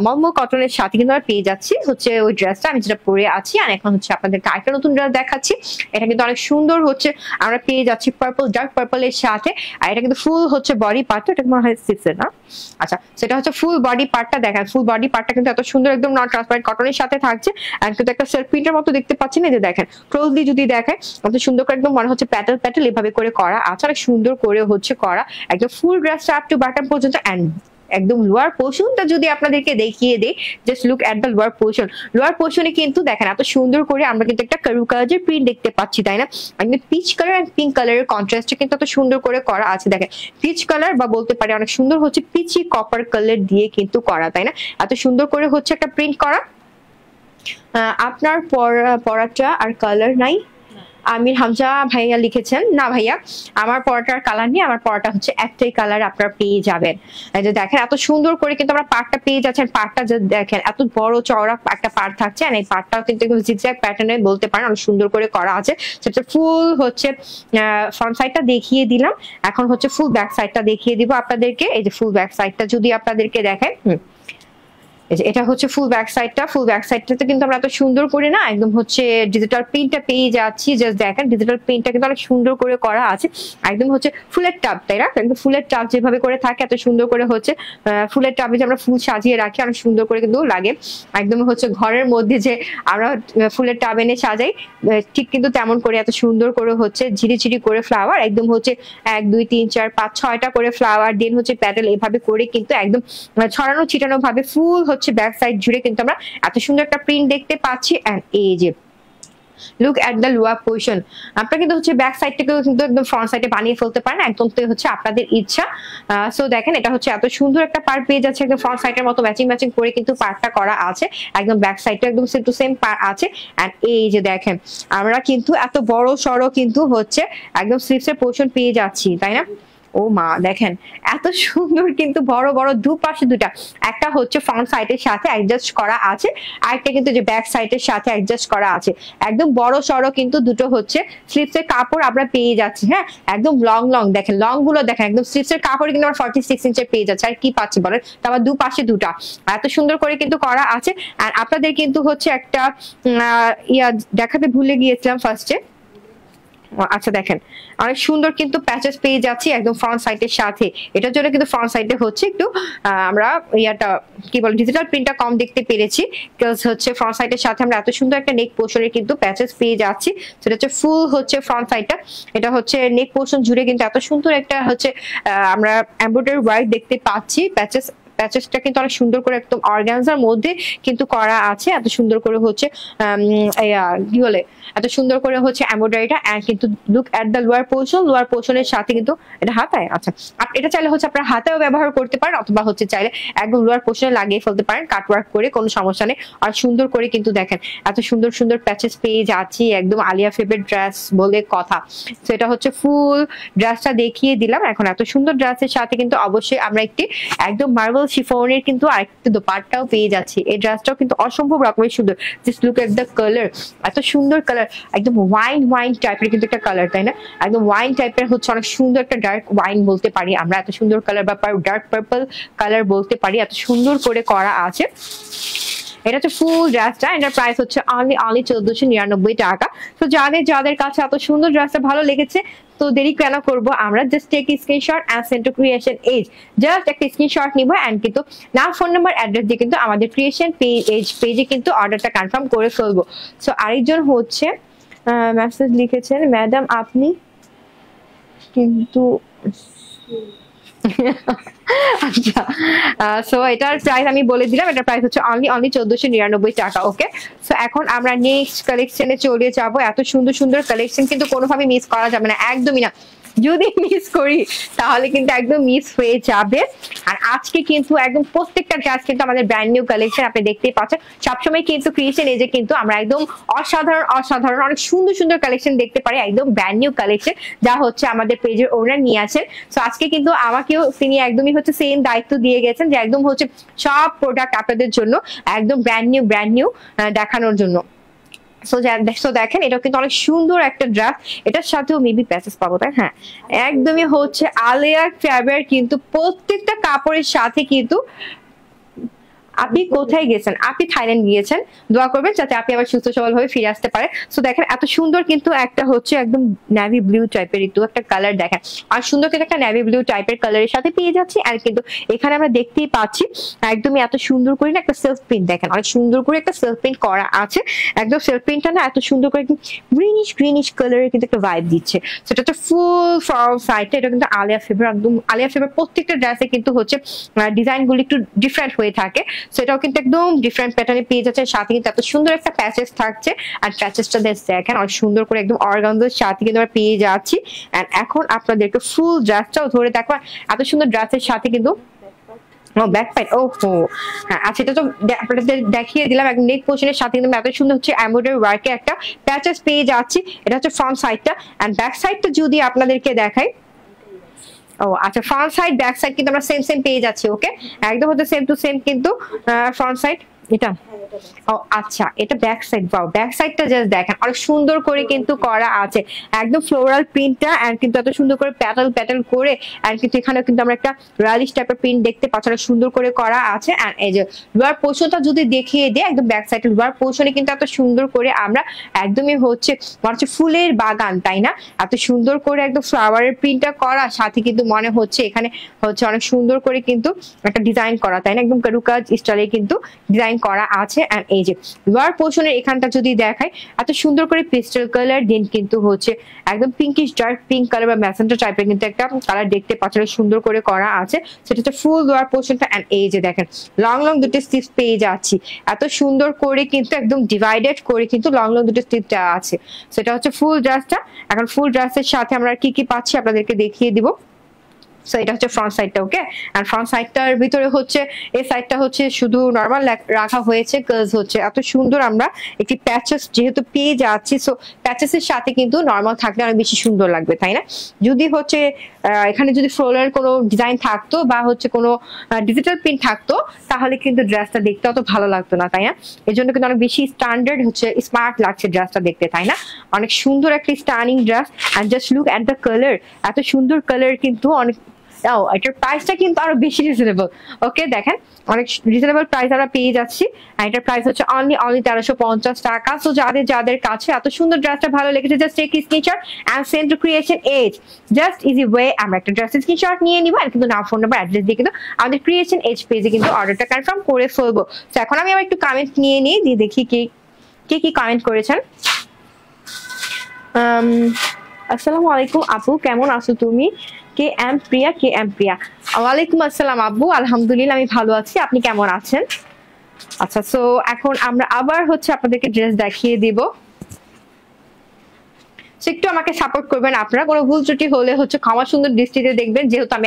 Speaker 1: মলমল কটনের সাথে কিন্তু আমরা পেয়ে যাচ্ছি হচ্ছে ওই ড্রেসটা আমি যেটা পরে আছি। আর এখন হচ্ছে আপনাদেরকে আরেকটা নতুন ড্রেস দেখাচ্ছি, এটা কিন্তু অনেক সুন্দর হচ্ছে আমরা পেয়ে যাচ্ছি পার্পল, ডার্ক পার্পলের সাথে। আর এটা কিন্তু ফুল হচ্ছে বডি পার্ট, এটা মনে হয় সিক্সের না। আচ্ছা, সেটা হচ্ছে ফুল বডি পার্টটা। দেখেন ফুল বডি পার্টটা কিন্তু এত সুন্দর একদম নন ট্রান্সপারেন্ট কটনের সাথে থাকছে। আর কিন্তু একটা সেলফ প্রিন্টের মতো দেখতে পাচ্ছেন, এই যে দেখেন ক্লোজলি যদি দেখেন কত সুন্দর করে একদম মনে হচ্ছে প্যাটেল এভাবে করে করা আছে, অনেক সুন্দর করে হচ্ছে করা একদম ফুল ড্রেসটা আপ টু বাটন পর্যন্ত। এন্ড একদম লোয়ার পোর্শনটা যদি আপনাদেরকে দেখিয়ে দেই, just look at the lower portion. Lower পোর্শনে কিন্তু দেখেন এত সুন্দর করে আমরা কিন্তু একটা কারুকাজের প্রিন্ট দেখতে পাচ্ছি, তাই না? একদম পিচ কালার এন্ড পিঙ্ক কালারের কন্ট্রাস্টে কিন্তু এত সুন্দর করে করা আছে। দেখেন পিচ কালার বা বলতে পারে অনেক সুন্দর হচ্ছে পিচি কপার কালার দিয়ে কিন্তু করা, তাই না? এত সুন্দর করে হচ্ছে একটা প্রিন্ট করা। আপনার পরাটা আর কালার নাই? আমির হামজা ভাইয়া লিখেছেন না ভাইয়া, আমার পরাটার কালার নেই, আমার পরাটা হচ্ছে একটাই কালার আপনারা পেয়ে যাবেন। এই যে দেখেন এত সুন্দর করে কিন্তু আমরা পাড়টা পেয়ে যাচ্ছেন। পাড়টা যে দেখেন এত বড় চওড়া একটা পাড় থাকছে, আর এই পাড়টাও কিন্তু জিগজ্যাগ প্যাটার্নে বলতে পারেন অনেক সুন্দর করে করা আছে। সেটা ফুল হচ্ছে ফ্রন্ট সাইডটা দেখিয়ে দিলাম, এখন হচ্ছে ফুল ব্যাক সাইডটা দেখিয়ে দিব আপনাদেরকে। এই যে ফুল ব্যাক সাইডটা যদি আপনাদেরকে দেখেন, এটা হচ্ছে ফুল ব্যাক সাইডটা। ফুল ব্যাক সাইডটাতে কিন্তু আমরা এত সুন্দর করে না একদম হচ্ছে ডিজিটাল প্রিন্টটা পেয়ে যাচ্ছি। জাস্ট দেখেন ডিজিটাল প্রিন্টটা কিন্তু অনেক সুন্দর করে করা আছে, একদম হচ্ছে ফুলের টাব, তাই না? একদম ফুলের টাব যেভাবে করে থাকে এত সুন্দর করে হচ্ছে ফুলের টাবে যে আমরা ফুল সাজিয়ে রাখি অনেক সুন্দর করে কিন্তু লাগে। একদম হচ্ছে ঘরের মধ্যে যে আমরা ফুলের টাব এনে সাজাই ঠিক কিন্তু তেমন করে এত সুন্দর করে হচ্ছে ঝিরিঝিরি করে ফ্লাওয়ার একদম হচ্ছে 1 2 3 4 5 6টা করে ফ্লাওয়ার দেন হচ্ছে প্যাটেল এভাবে করে কিন্তু একদম ছড়ানো ছিটানো ভাবে ফুল হচ্ছে ব্যাক সাইড জুড়ে কিন্তু আমরা এত সুন্দর একটা প্রিন্ট দেখতে পাচ্ছি। এন্ড এই যে look at the lower portion. আপনারা কিন্তু হচ্ছে ব্যাক সাইড থেকেও কিন্তু একদম ফ্রন্ট সাইডে বানিয়ে ফেলতে পারেন, একদম তো হচ্ছে আপনাদের ইচ্ছা। সো দেখেন এটা হচ্ছে এত সুন্দর একটা পার্ট পেয়ে যাচ্ছে, একদম ফ্রন্ট সাইডের মতো ম্যাচিং ম্যাচিং করে কিন্তু পার্টটা করা আছে, একদম ব্যাক সাইডটা একদম সেম টু সেম পার্ট আছে। এন্ড এই যে দেখেন আমরা কিন্তু এত বড় সড়ো কিন্তু হচ্ছে একদম স্লিভসের পোর্শন পেয়ে যাচ্ছি, তাই না? ও মা দেখেন এত সুন্দর কিন্তু বড় বড় দুপাশে দুটা, একটা হচ্ছে ফ্রন্ট সাইডের সাথে অ্যাডজাস্ট করা আছে, আরেকটা কিন্তু যে ব্যাক সাইডের সাথে অ্যাডজাস্ট করা আছে। একদম বড় সড়ো কিন্তু দুটো হচ্ছে স্লিভসের কাপড় আমরা পেয়ে যাচ্ছি। হ্যাঁ, একদম লং লং দেখেন, লং গুলো দেখেন, একদম স্লিভসের কাপড় কিন্তু আমরা 46 ইঞ্চের পেয়ে যাচ্ছে। আর কি পাচ্ছি বলেন, তারপর দুপাশে দুটা এত সুন্দর করে কিন্তু করা আছে। আর আপনাদের কিন্তু হচ্ছে একটা ইয়া দেখাতে ভুলে গিয়েছিলাম ফার্স্টে। আচ্ছা দেখেন অনেক সুন্দর কিন্তু প্যাচেস পেয়ে যাচ্ছি একদম ফ্রন্ট সাইডের সাথে। এটার জন্য কিন্তু ফ্রন্ট সাইডে হচ্ছে একটু আমরা ইয়াটা কি বলে ডিজিটাল প্রিন্টটা কম দেখতে পেরেছি, বিকজ হচ্ছে ফ্রন্ট সাইডের সাথে আমরা এত সুন্দর একটা নেক পোর্শনের কিন্তু প্যাচেস পেয়ে যাচ্ছি। সেটা হচ্ছে ফুল হচ্ছে ফ্রন্ট সাইডটা, এটা হচ্ছে নেক পোর্শন জুড়ে কিন্তু এত সুন্দর একটা হচ্ছে আমরা এমব্রয়ডারি ওয়ার্ক দেখতে পাচ্ছি। প্যাচেসটা কিন্তু অনেক সুন্দর করে একদম অর্গানজার মধ্যে কিন্তু করা আছে, এত সুন্দর করে হচ্ছে কি বলে এত সুন্দর করে হচ্ছে এমব্রয়ডারিটা। এন্ড কিন্তু লুক এট দ্য লোয়ার পোর্শনের সাথে কিন্তু এটা হাতায়। আচ্ছা এটা চাইলে হচ্ছে আপনারা হাতেও ব্যবহার করতে পারেন, অথবা হচ্ছে চাইলে একদম লোয়ার পোর্শনে লাগিয়ে ফেলতে পারেন কাট ওয়ার্ক করে, কোনো সমস্যা নেই। আর সুন্দর করে কিন্তু দেখেন এত সুন্দর সুন্দর প্যাচেস পেয়ে যাচ্ছি, একদম আলিয়া ফেভারিট ড্রেস বলে কথা। তো এটা হচ্ছে ফুল ড্রেসটা দেখিয়ে দিলাম। এখন এত সুন্দর ড্রেসের সাথে কিন্তু অবশ্যই আমরা একটি একদম মার্বেল শিফনের কিন্তু আরেকটা দোপাট্টাও পেয়ে যাচ্ছি। এই ড্রেসটাও কিন্তু অসম্ভব রকমের সুন্দর, just look at the colour, এত সুন্দর কালার, একদম ওয়াইন টাইপের কিন্তু একটা কালার, তাই না? একদম ওয়াইন টাইপের হচ্ছে অনেক সুন্দর একটা ডার্ক ওয়াইন বলতে পারি আমরা, এত সুন্দর কালার বা ডার্ক পার্পল কালার বলতে পারি, এত সুন্দর করে করা আছে। এটা হচ্ছে ফুল ড্রেসটা, এটার প্রাইস হচ্ছে অনলি 1499 টাকা। তো যাদের কাছে এত সুন্দর ড্রেসটা ভালো লেগেছে, তো দেরি কেন করব, আমরা just take screenshot and send to Creation Edge, just একটা স্ক্রিনশট নিব এন্ড কিন্তু নাম, ফোন নাম্বার, অ্যাড্রেস দিয়ে কিন্তু আমাদের ক্রিয়েশন পেজে কিন্তু অর্ডারটা কনফার্ম করে ফেলবো। সো আরেকজন হচ্ছে মেসেজ লিখেছেন, ম্যাডাম আপনি কিন্তু আচ্ছা সো এটার প্রাইস আমি বলে দিলাম, এটার প্রাইস হচ্ছে অনলি 1499 টাকা। ওকে, সো এখন আমরা নেক্সট কালেকশনে চলে যাবো। এত সুন্দর সুন্দর কালেকশন কিন্তু কোনোভাবে মিস করা যাবে না, একদমই না। যদি মিস করি তাহলে কিন্তু একদম মিস হয়ে যাবে। আর আজকে কিন্তু একদম প্রত্যেকটা ড্রেস কিন্তু আমাদের ব্র্যান্ড নিউ কালেকশন, আপনি দেখতেই পাচ্ছেন। সবসময় কিন্তু ক্রিয়েশন এজে কিন্তু আমরা একদম অসাধারণ অনেক সুন্দর সুন্দর কালেকশন দেখতে পারি, একদম ব্র্যান্ড নিউ কালেকশন যা হচ্ছে আমাদের পেজের ওনার নিয়ে আছেন। সো আজকে কিন্তু আমাকেও তিনি একদমই হচ্ছে সেম দায়িত্ব দিয়ে গেছেন যে একদম হচ্ছে সব প্রোডাক্ট আপনাদের জন্য একদম ব্র্যান্ড নিউ দেখানোর জন্য। সো দেখেন এটা কিন্তু অনেক সুন্দর একটা ড্রেস, এটার সাথেও মেবি প্যাচেস পাবো, তাই হ্যাঁ একদমই হচ্ছে আলিয়া ফ্যাব্রিক কিন্তু প্রত্যেকটা কাপড়ের সাথে কিন্তু। আপনি কোথায় গেছেন? আপনি থাইল্যান্ড গিয়েছেন, দোয়া করবেন যাতে আপনি আবার সুস্থ সবল হয়ে ফিরে আসতে পারে। সো দেখেন এত সুন্দর কিন্তু একটা হচ্ছে একদম নেভি ব্লু টাইপের একটু একটা কালার দেখেন, আর সুন্দর কিন্তু একটা নেভি ব্লু টাইপের কালারের সাথে পেয়ে যাচ্ছি। আর কিন্তু এখানে আমরা দেখতেই পাচ্ছি একদমই এত সুন্দর করে না একটা সেলফ প্রিন্ট, দেখেন অনেক সুন্দর করে একটা সেলফ প্রিন্ট করা আছে। একদম সেলফ প্রিন্টটা না এত সুন্দর করে একদম গ্রিনিশ কালারের কিন্তু একটা ভাইব দিচ্ছে। সেটা হচ্ছে ফুল ফ্রন্ট সাইডটা, এটা কিন্তু আলিয়া ফেভার, একদম আলিয়া ফেভার প্রত্যেকটা ড্রেসে কিন্তু হচ্ছে ডিজাইন গুলো একটু ডিফারেন্ট হয়ে থাকে। সেটাও কিন্তু একদম ডিফারেন্ট প্যাটার্নে পেয়ে যাচ্ছে, সাথে কিন্তু এত সুন্দর একটা প্যাচেস থাকছে। আর প্যাচেসটা দেখেন অনেক সুন্দর করে একদম অর্গানজার সাথে কিন্তু আমরা পেয়ে যাচ্ছি। এন্ড এখন আপনাদেরকে ফুল ড্রেসটাও ধরে দেখো, এত সুন্দর ড্রেসের সাথে কিন্তু ব্যাক পাইট। ও হো হ্যাঁ, আচ্ছা এটা তো আপনাদের দেখিয়ে দিলাম। একদম নেক পোর্শনের সাথে কিন্তু এত সুন্দর হচ্ছে এমব্রয়ডারি ওয়ার্কে একটা প্যাচেস পেয়ে যাচ্ছি। এটা হচ্ছে ফ্রন্ট সাইডটা। এন্ড ব্যাক সাইডটা যদি আপনাদেরকে দেখাই, ও আচ্ছা ফ্রন্ট সাইড ব্যাক সাইড কিন্তু আমরা সেম পেয়ে যাচ্ছি। ওকে, একদম হচ্ছে সেম টু সেম কিন্তু ফ্রন্ট সাইড এটা। ও আচ্ছা এটা ব্যাক সাইড, বাও ব্যাক সাইডটা জাস্ট দেখেন অনেক সুন্দর করে কিন্তু করা আছে, একদম ফ্লোরাল প্রিন্টটা। এন্ড কিন্তু এত সুন্দর করে প্যাটাল করে, এন্ড কিন্তু এখানে কিন্তু আমরা একটা রালিশ টাইপের প্রিন্ট দেখতে পাচ্ছি, অনেক সুন্দর করে করা আছে। এন্ড এই যে লোয়ার পোর্শনটা যদি দেখিয়ে দিই, একদম ব্যাক সাইডের লোয়ার পোর্শনে কিন্তু এত সুন্দর করে আমরা একদমই হচ্ছে মনে হচ্ছে ফুলের বাগান, তাই না? এত সুন্দর করে একদম ফ্লাওয়ারের প্রিন্টটা করা, সাথে কিন্তু মনে হচ্ছে এখানে হচ্ছে অনেক সুন্দর করে কিন্তু একটা ডিজাইন করা, তাই না? একদম কারুকাজ স্টাইলে কিন্তু ডিজাইন ডিজাইন করা আছে। এন্ড এই যে লোয়ার পোর্শনের এখানটা যদি দেখাই এত সুন্দর করে পেস্টেল কালার দেন কিন্তু হচ্ছে একদম পিঙ্কিশ ডার্ক পিঙ্ক কালার বা ম্যাজেন্টা টাইপের কিন্তু একটা কালার দেখতে পাচ্ছেন সুন্দর করে করা আছে। সেটা হচ্ছে ফুল লোয়ার পোর্শনটা। এন্ড এই যে দেখেন লং লং দুটো স্লিভস পেয়ে যাচ্ছি এত সুন্দর করে কিন্তু একদম ডিভাইডেড করে কিন্তু লং লং দুটো স্লিভ দেওয়া আছে। সেটা হচ্ছে ফুল ড্রেসটা। এখন ফুল ড্রেসের সাথে আমরা কি কি পাচ্ছি আপনাদেরকে দেখিয়ে দিব। সো এটা হচ্ছে ফ্রন্ট সাইডটা। ওকে, আর ফ্রন্ট সাইডটার ভিতরে হচ্ছে এই সাইডটা হচ্ছে শুধু নর্মাল রাখা হয়েছে কাজ হচ্ছে এত সুন্দর আমরা একটি প্যাচেস যেহেতু পেয়ে যাচ্ছি। সো প্যাচেসের সাথে কিন্তু নর্মাল থাকলে অনেক বেশি সুন্দর লাগবে তাই না। যদি হচ্ছে এখানে যদি ফ্লোরাল কোনো ডিজাইন থাকতো বা হচ্ছে কোনো ডিজিটাল প্রিন্ট থাকতো তাহলে কিন্তু ড্রেসটা দেখতে অত ভালো লাগতো না তাই না। এই জন্য কিন্তু অনেক বেশি স্ট্যান্ডার্ড হচ্ছে স্মার্ট লাগছে ড্রেসটা দেখতে তাই না। অনেক সুন্দর একটা stunning dress. And just look at the colour, এত সুন্দর কালার কিন্তু অনেক। এটার প্রাইসটা কিন্তু আরো বেশি রিজনেবল। ওকে দেখেন অনেক রিজনেবল প্রাইস আমরা পেয়ে যাচ্ছি। এটার প্রাইস হচ্ছে অনলি 1350 টাকা। সো যাদের কাছে এত সুন্দর ড্রেসটা ভালো লেগেছে just take screenshot and send to Creation Edge. Just easy way আমরা একটা ড্রেসের স্ক্রিনশট নিয়ে নিব আর কিন্তু নাম ফোন নাম্বার অ্যাড্রেস দিয়ে কিন্তু আমাদের ক্রিয়েশন এজ পেজে কিন্তু অর্ডারটা কনফার্ম করে ফেলবো। তো এখন আমি আবার একটু কমেন্ট নিয়ে নিই দিয়ে দেখি কে কি কমেন্ট করেছেন। আসসালামু আলাইকুম আপু, কেমন আছো তুমি? কে এম প্রিয়া। ওয়ালাইকুম আসসালাম আব্বু, আলহামদুলিল্লাহ আমি ভালো আছি, আপনি কেমন আছেন? আচ্ছা, সো এখন আমরা আবার হচ্ছে আপনাদেরকে ড্রেস দেখিয়ে দিব। একটু আমাকে সাপোর্ট করবেন আপনারা, কোনো ভুল ত্রুটি হলে হচ্ছে ক্ষমা সুন্দর দৃষ্টিতে দেখবেন যেহেতু আমি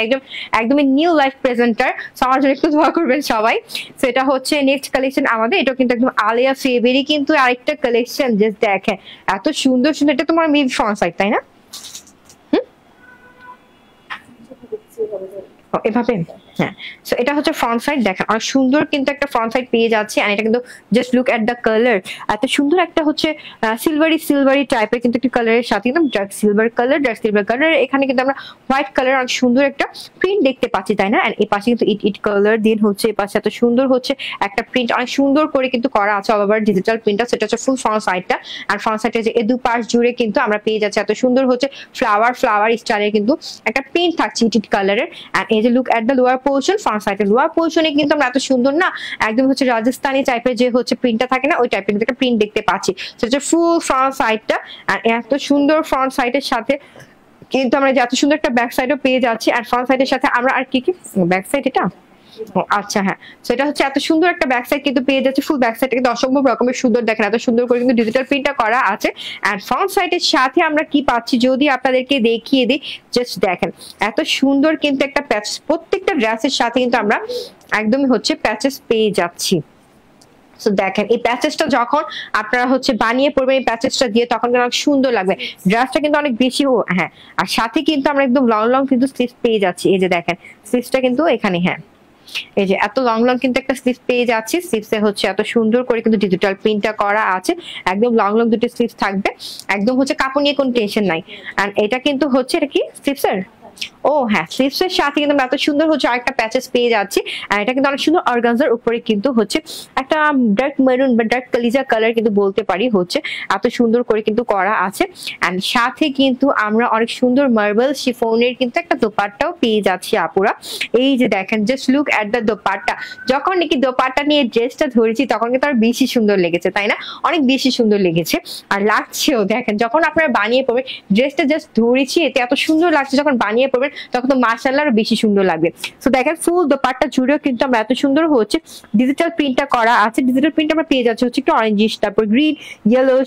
Speaker 1: একদমই নিউ লাইফ প্রেজেন্টার। আমার জন্য একটু দোয়া করবেন সবাই। তো এটা হচ্ছে নেক্সট কালেকশন আমাদের, এটা কিন্তু একদম আলিয়া ফেবেরই কিন্তু আরেকটা কালেকশন। জাস্ট দেখেন এত সুন্দর সুন্দর। এটা তোমার মেবি ফ্রন্ট সাইড তাই না? এভাবে হ্যাঁ। সো এটা হচ্ছে ফ্রন্ট সাইড। দেখেন অনেক সুন্দর কিন্তু একটা ফ্রন্ট সাইড পেয়ে যাচ্ছে। আর এটা কিন্তু just look at the colour, এত সুন্দর একটা হচ্ছে সিলভারি টাইপের কিন্তু একটা কালারের সাথে একদম ডার্ক সিলভার কালার। এখানে কিন্তু আমরা হোয়াইট কালার অনেক সুন্দর একটা প্রিন্ট দেখতে পাচ্ছি তাই না। এই পাশে কিন্তু ইট কালার দিন হচ্ছে এই পাশে এত সুন্দর হচ্ছে একটা প্রিন্ট অনেক সুন্দর করে কিন্তু করা আছে অল ওভার ডিজিটাল প্রিন্টটা। সেটা হচ্ছে ফুল ফ্রন্ট সাইডটা। আর ফ্রন্ট সাইডে যে দু পাশ জুড়ে কিন্তু আমরা পেয়ে যাচ্ছি এত সুন্দর হচ্ছে ফ্লাওয়ার স্টাইলের কিন্তু একটা প্রিন্ট থাকছে ইট কালারের। আর এই যে look at the lower portion, front সাইডের লোয়ার পোর্শনে কিন্তু আমরা এত সুন্দর না একদম হচ্ছে রাজস্থানি টাইপের যে হচ্ছে প্রিন্টটা থাকে না ওই টাইপের কিন্তু একটা প্রিন্ট দেখতে পাচ্ছি। সেটা ফুল ফ্রন্ট সাইডটা। আর এত সুন্দর ফ্রন্ট সাইডের সাথে কিন্তু আমরা এত সুন্দর একটা ব্যাক সাইডও পেয়ে যাচ্ছি। আর ফ্রন্ট সাইডের সাথে আমরা আর কি ব্যাক সাইড এটা আচ্ছা হ্যাঁ, সেটা হচ্ছে এত সুন্দর একটা ব্যাক সাইড কিন্তু পেয়ে যাচ্ছে। ফুল ব্যাক সাইড কিন্তু অসম্ভব রকমের সুন্দর, দেখেন এত সুন্দর করে কিন্তু ডিজিটাল প্রিন্টটা করা আছে। আর ফ্রন্ট সাইডের সাথে আমরা কি পাচ্ছি যদি আপনাদেরকে দেখিয়ে দিই, জাস্ট দেখেন এত সুন্দর কিন্তু একটা প্যাচ। প্রত্যেকটা ড্রেসের সাথে কিন্তু আমরা একদমই হচ্ছে প্যাচেস পেয়ে যাচ্ছি। সো দেখেন এই প্যাচেসটা যখন আপনারা হচ্ছে বানিয়ে পড়বেন এই প্যাচেসটা দিয়ে তখন কিন্তু অনেক সুন্দর লাগবে। ড্রেসটা কিন্তু অনেক বেশি হ্যাঁ। আর সাথে কিন্তু আমরা একদম লং কিন্তু স্লিভস পেয়ে যাচ্ছি। এই যে দেখেন স্লিভসটা কিন্তু এখানে হ্যাঁ, এই যে এত লং কিন্তু একটা স্লিভ পেয়ে যাচ্ছি। স্লিভসে হচ্ছে এত সুন্দর করে কিন্তু ডিজিটাল প্রিন্টটা করা আছে। একদম লং দুটো স্লিভস থাকবে, একদম হচ্ছে কাপড় নিয়ে কোনো টেনশন নাই। আর এটা কিন্তু হচ্ছে এটা কি স্লিভসের ও হ্যাঁ, স্লিভসের সাথে কিন্তু এত সুন্দর হচ্ছে আরেকটা প্যাচেস পেয়ে যাচ্ছি। আর এটা কিন্তু অনেক সুন্দর অর্গানজার উপরে কিন্তু হচ্ছে একটা ডার্ক মেরুন বা ডার্ক কালিজা কালার কিন্তু বলতে পারি হচ্ছে এত সুন্দর করে কিন্তু করা আছে। এন্ড সাথে কিন্তু আমরা অনেক সুন্দর মার্বেল শিফনের কিন্তু একটা দোপাট্টাও পেয়ে যাচ্ছি আপুরা। এই যে দেখেন just look at the dupatta. যখন নাকি দোপাট্টা নিয়ে ড্রেসটা ধরেছি তখন কিন্তু আর বেশি সুন্দর লেগেছে তাই না, অনেক বেশি সুন্দর লেগেছে আর লাগছেও। দেখেন যখন আপনারা বানিয়ে পড়বেন ড্রেসটা জাস্ট ধরেছি এতে এত সুন্দর লাগছে, যখন বানিয়ে পড়বেন তখন তো মাশাআল্লাহ আরো বেশি সুন্দর লাগবে। সো দেখেন ফুল দোপাট্টা জুড়েও কিন্তু আমরা এত সুন্দর হচ্ছে ডিজিটাল প্রিন্টটা করা আছে। ডিজিটাল প্রিন্ট আমরা পেয়ে যাচ্ছি হচ্ছে একটু অরেঞ্জিশ, তারপর গ্রিন, ইয়েলো,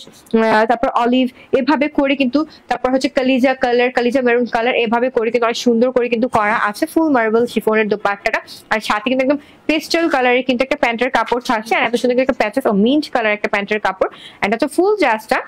Speaker 1: তারপর অলিভ এভাবে করে কিন্তু, তারপর হচ্ছে কালিজা মেরুন কালার এভাবে করে কিন্তু অনেক সুন্দর করে কিন্তু করা আছে ফুল মার্বেল শিফনের দোপাট্টাটা। আর সাথে কিন্তু একদম পেস্টেল কালারের কিন্তু একটা প্যান্টের কাপড় থাকছে। আর এত সুন্দর একটা প্যাচেস ও মিন্ট কালার একটা প্যান্টের কাপড়। এটা হচ্ছে ফুল ড্রেসটা।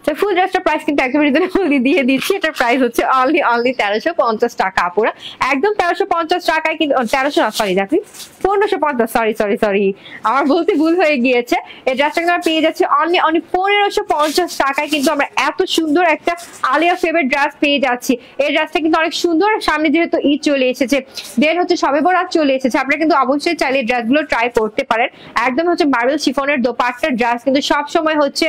Speaker 1: তো ফুল ড্রেসটার প্রাইস কিন্তু একদম রিজনেবল দিয়ে দিচ্ছি। এটার প্রাইস হচ্ছে অনলি 1350 টাকা আপুরা, একদম 1350 টাকায় কিন্তু 1300 না সরি দেখি 1550 সরি আমার বলতে ভুল হয়ে গিয়েছে। এই ড্রেসটা কিন্তু আমরা পেয়ে যাচ্ছি অনলি 1550 টাকায় কিন্তু আমরা এত সুন্দর একটা আলিয়া ফেভারিট ড্রেস পেয়ে যাচ্ছি। এই ড্রেসটা কিন্তু অনেক সুন্দর, সামনে যেহেতু ঈদ চলে এসেছে দেন হচ্ছে শবে বরাত চলে এসেছে, আপনারা কিন্তু অবশ্যই চাইলে ড্রেসগুলো ট্রাই করতে পারেন। একদম হচ্ছে মার্বেল শিফনের দোপাট্টার ড্রেস কিন্তু সব সময় হচ্ছে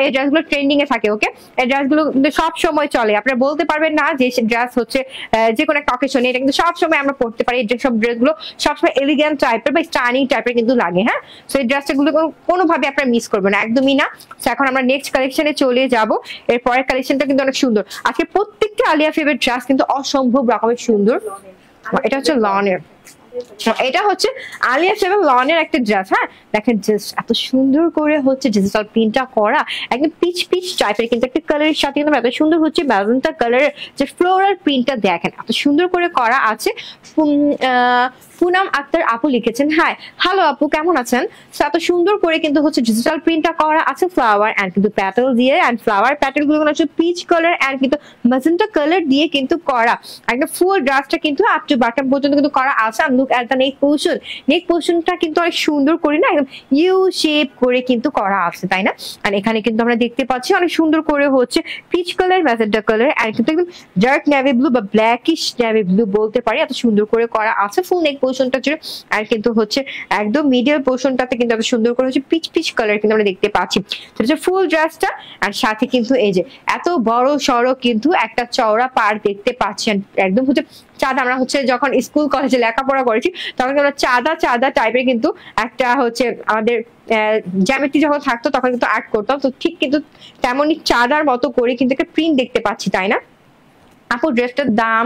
Speaker 1: এই ড্রেসগুলো ট্রেন্ডিং এ থাকে। ওকে, এই ড্রেসগুলো কিন্তু সব সময় চলে, আপনারা বলতে পারবেন না যে ড্রেস হচ্ছে যে কোনো একটা অকেশনে, এটা কিন্তু সব সময় আমরা পড়তে পারি। এই সব ড্রেসগুলো সবসময় এলিগেন্ট টাইপের বা স্টাইলিং টাইপের কিন্তু লাগে। হ্যাঁ, সো এই ড্রেসগুলো কোনোভাবে আপনারা মিস করবেন না, একদমই না। সো এখন আমরা নেক্সট কালেকশনে চলে যাব। এর পরের কালেকশনটা কিন্তু অনেক সুন্দর। আজকে প্রত্যেকটা আলিয়া ফেভারিট ড্রেস কিন্তু অসম্ভব রকমের সুন্দর। এটা হচ্ছে লনের, এটা হচ্ছে আলিয়া এবং লনের একটা ড্রেস। হ্যাঁ, দেখেন জাস্ট এত সুন্দর করে হচ্ছে ডিজিটাল প্রিন্টটা করা, একদম পিচ পিচ টাইপের কিন্তু একটা কালারের সাথে কিন্তু এত সুন্দর হচ্ছে ম্যাজেন্টা কালারের যে ফ্লোরাল প্রিন্টটা দেখেন এত সুন্দর করে করা আছে। পুনাম আক্তার আপু লিখেছেন, হাই হ্যালো আপু, কেমন আছেন? এত সুন্দর করে কিন্তু হচ্ছে ডিজিটাল প্রিন্টটা করা আছে ফ্লাওয়ার এন্ড কিন্তু প্যাটেল দিয়ে, এন্ড ফ্লাওয়ার প্যাটেল গুলো হচ্ছে পিচ কালার এন্ড কিন্তু ম্যাজেন্টা কালার দিয়ে কিন্তু করা। একদম ফুল ড্রেসটা কিন্তু আপ টু বটম পর্যন্ত কিন্তু করা আছে। আর look at the neck portion, neck পোর্শনটা কিন্তু অনেক সুন্দর করে না একদম ইউ শেপ করে কিন্তু করা আছে, তাই না? আর এখানে কিন্তু আমরা দেখতে পাচ্ছি অনেক সুন্দর করে হচ্ছে peach colour, magenta colour and কিন্তু একদম ডার্ক নেভি ব্লু বা ব্ল্যাকিশ নেভি ব্লু বলতে পারি, এত সুন্দর করে করা আছে ফুল নেক পোর্শনটা জুড়ে। আর কিন্তু হচ্ছে একদম মিডল পোর্শনটাতে কিন্তু এত সুন্দর করে হচ্ছে পিচ পিচ কালার কিন্তু আমরা দেখতে পাচ্ছি। সেটা হচ্ছে ফুল ড্রেসটা। আর সাথে কিন্তু এই যে এত বড় সড়ো কিন্তু একটা চওড়া পাড় দেখতে পাচ্ছেন, একদম হচ্ছে চাঁদা। আমরা হচ্ছে যখন স্কুল কলেজে লেখাপড়া করেছি তখন আমরা চাঁদা চাঁদা টাইপের কিন্তু একটা হচ্ছে আমাদের জ্যামিতি যখন থাকতো তখন কিন্তু আর্ট করতাম, তো ঠিক কিন্তু তেমনই চাঁদার মতো করে কিন্তু একটা প্রিন্ট দেখতে পাচ্ছি, তাই না? আপু ড্রেসটার দাম,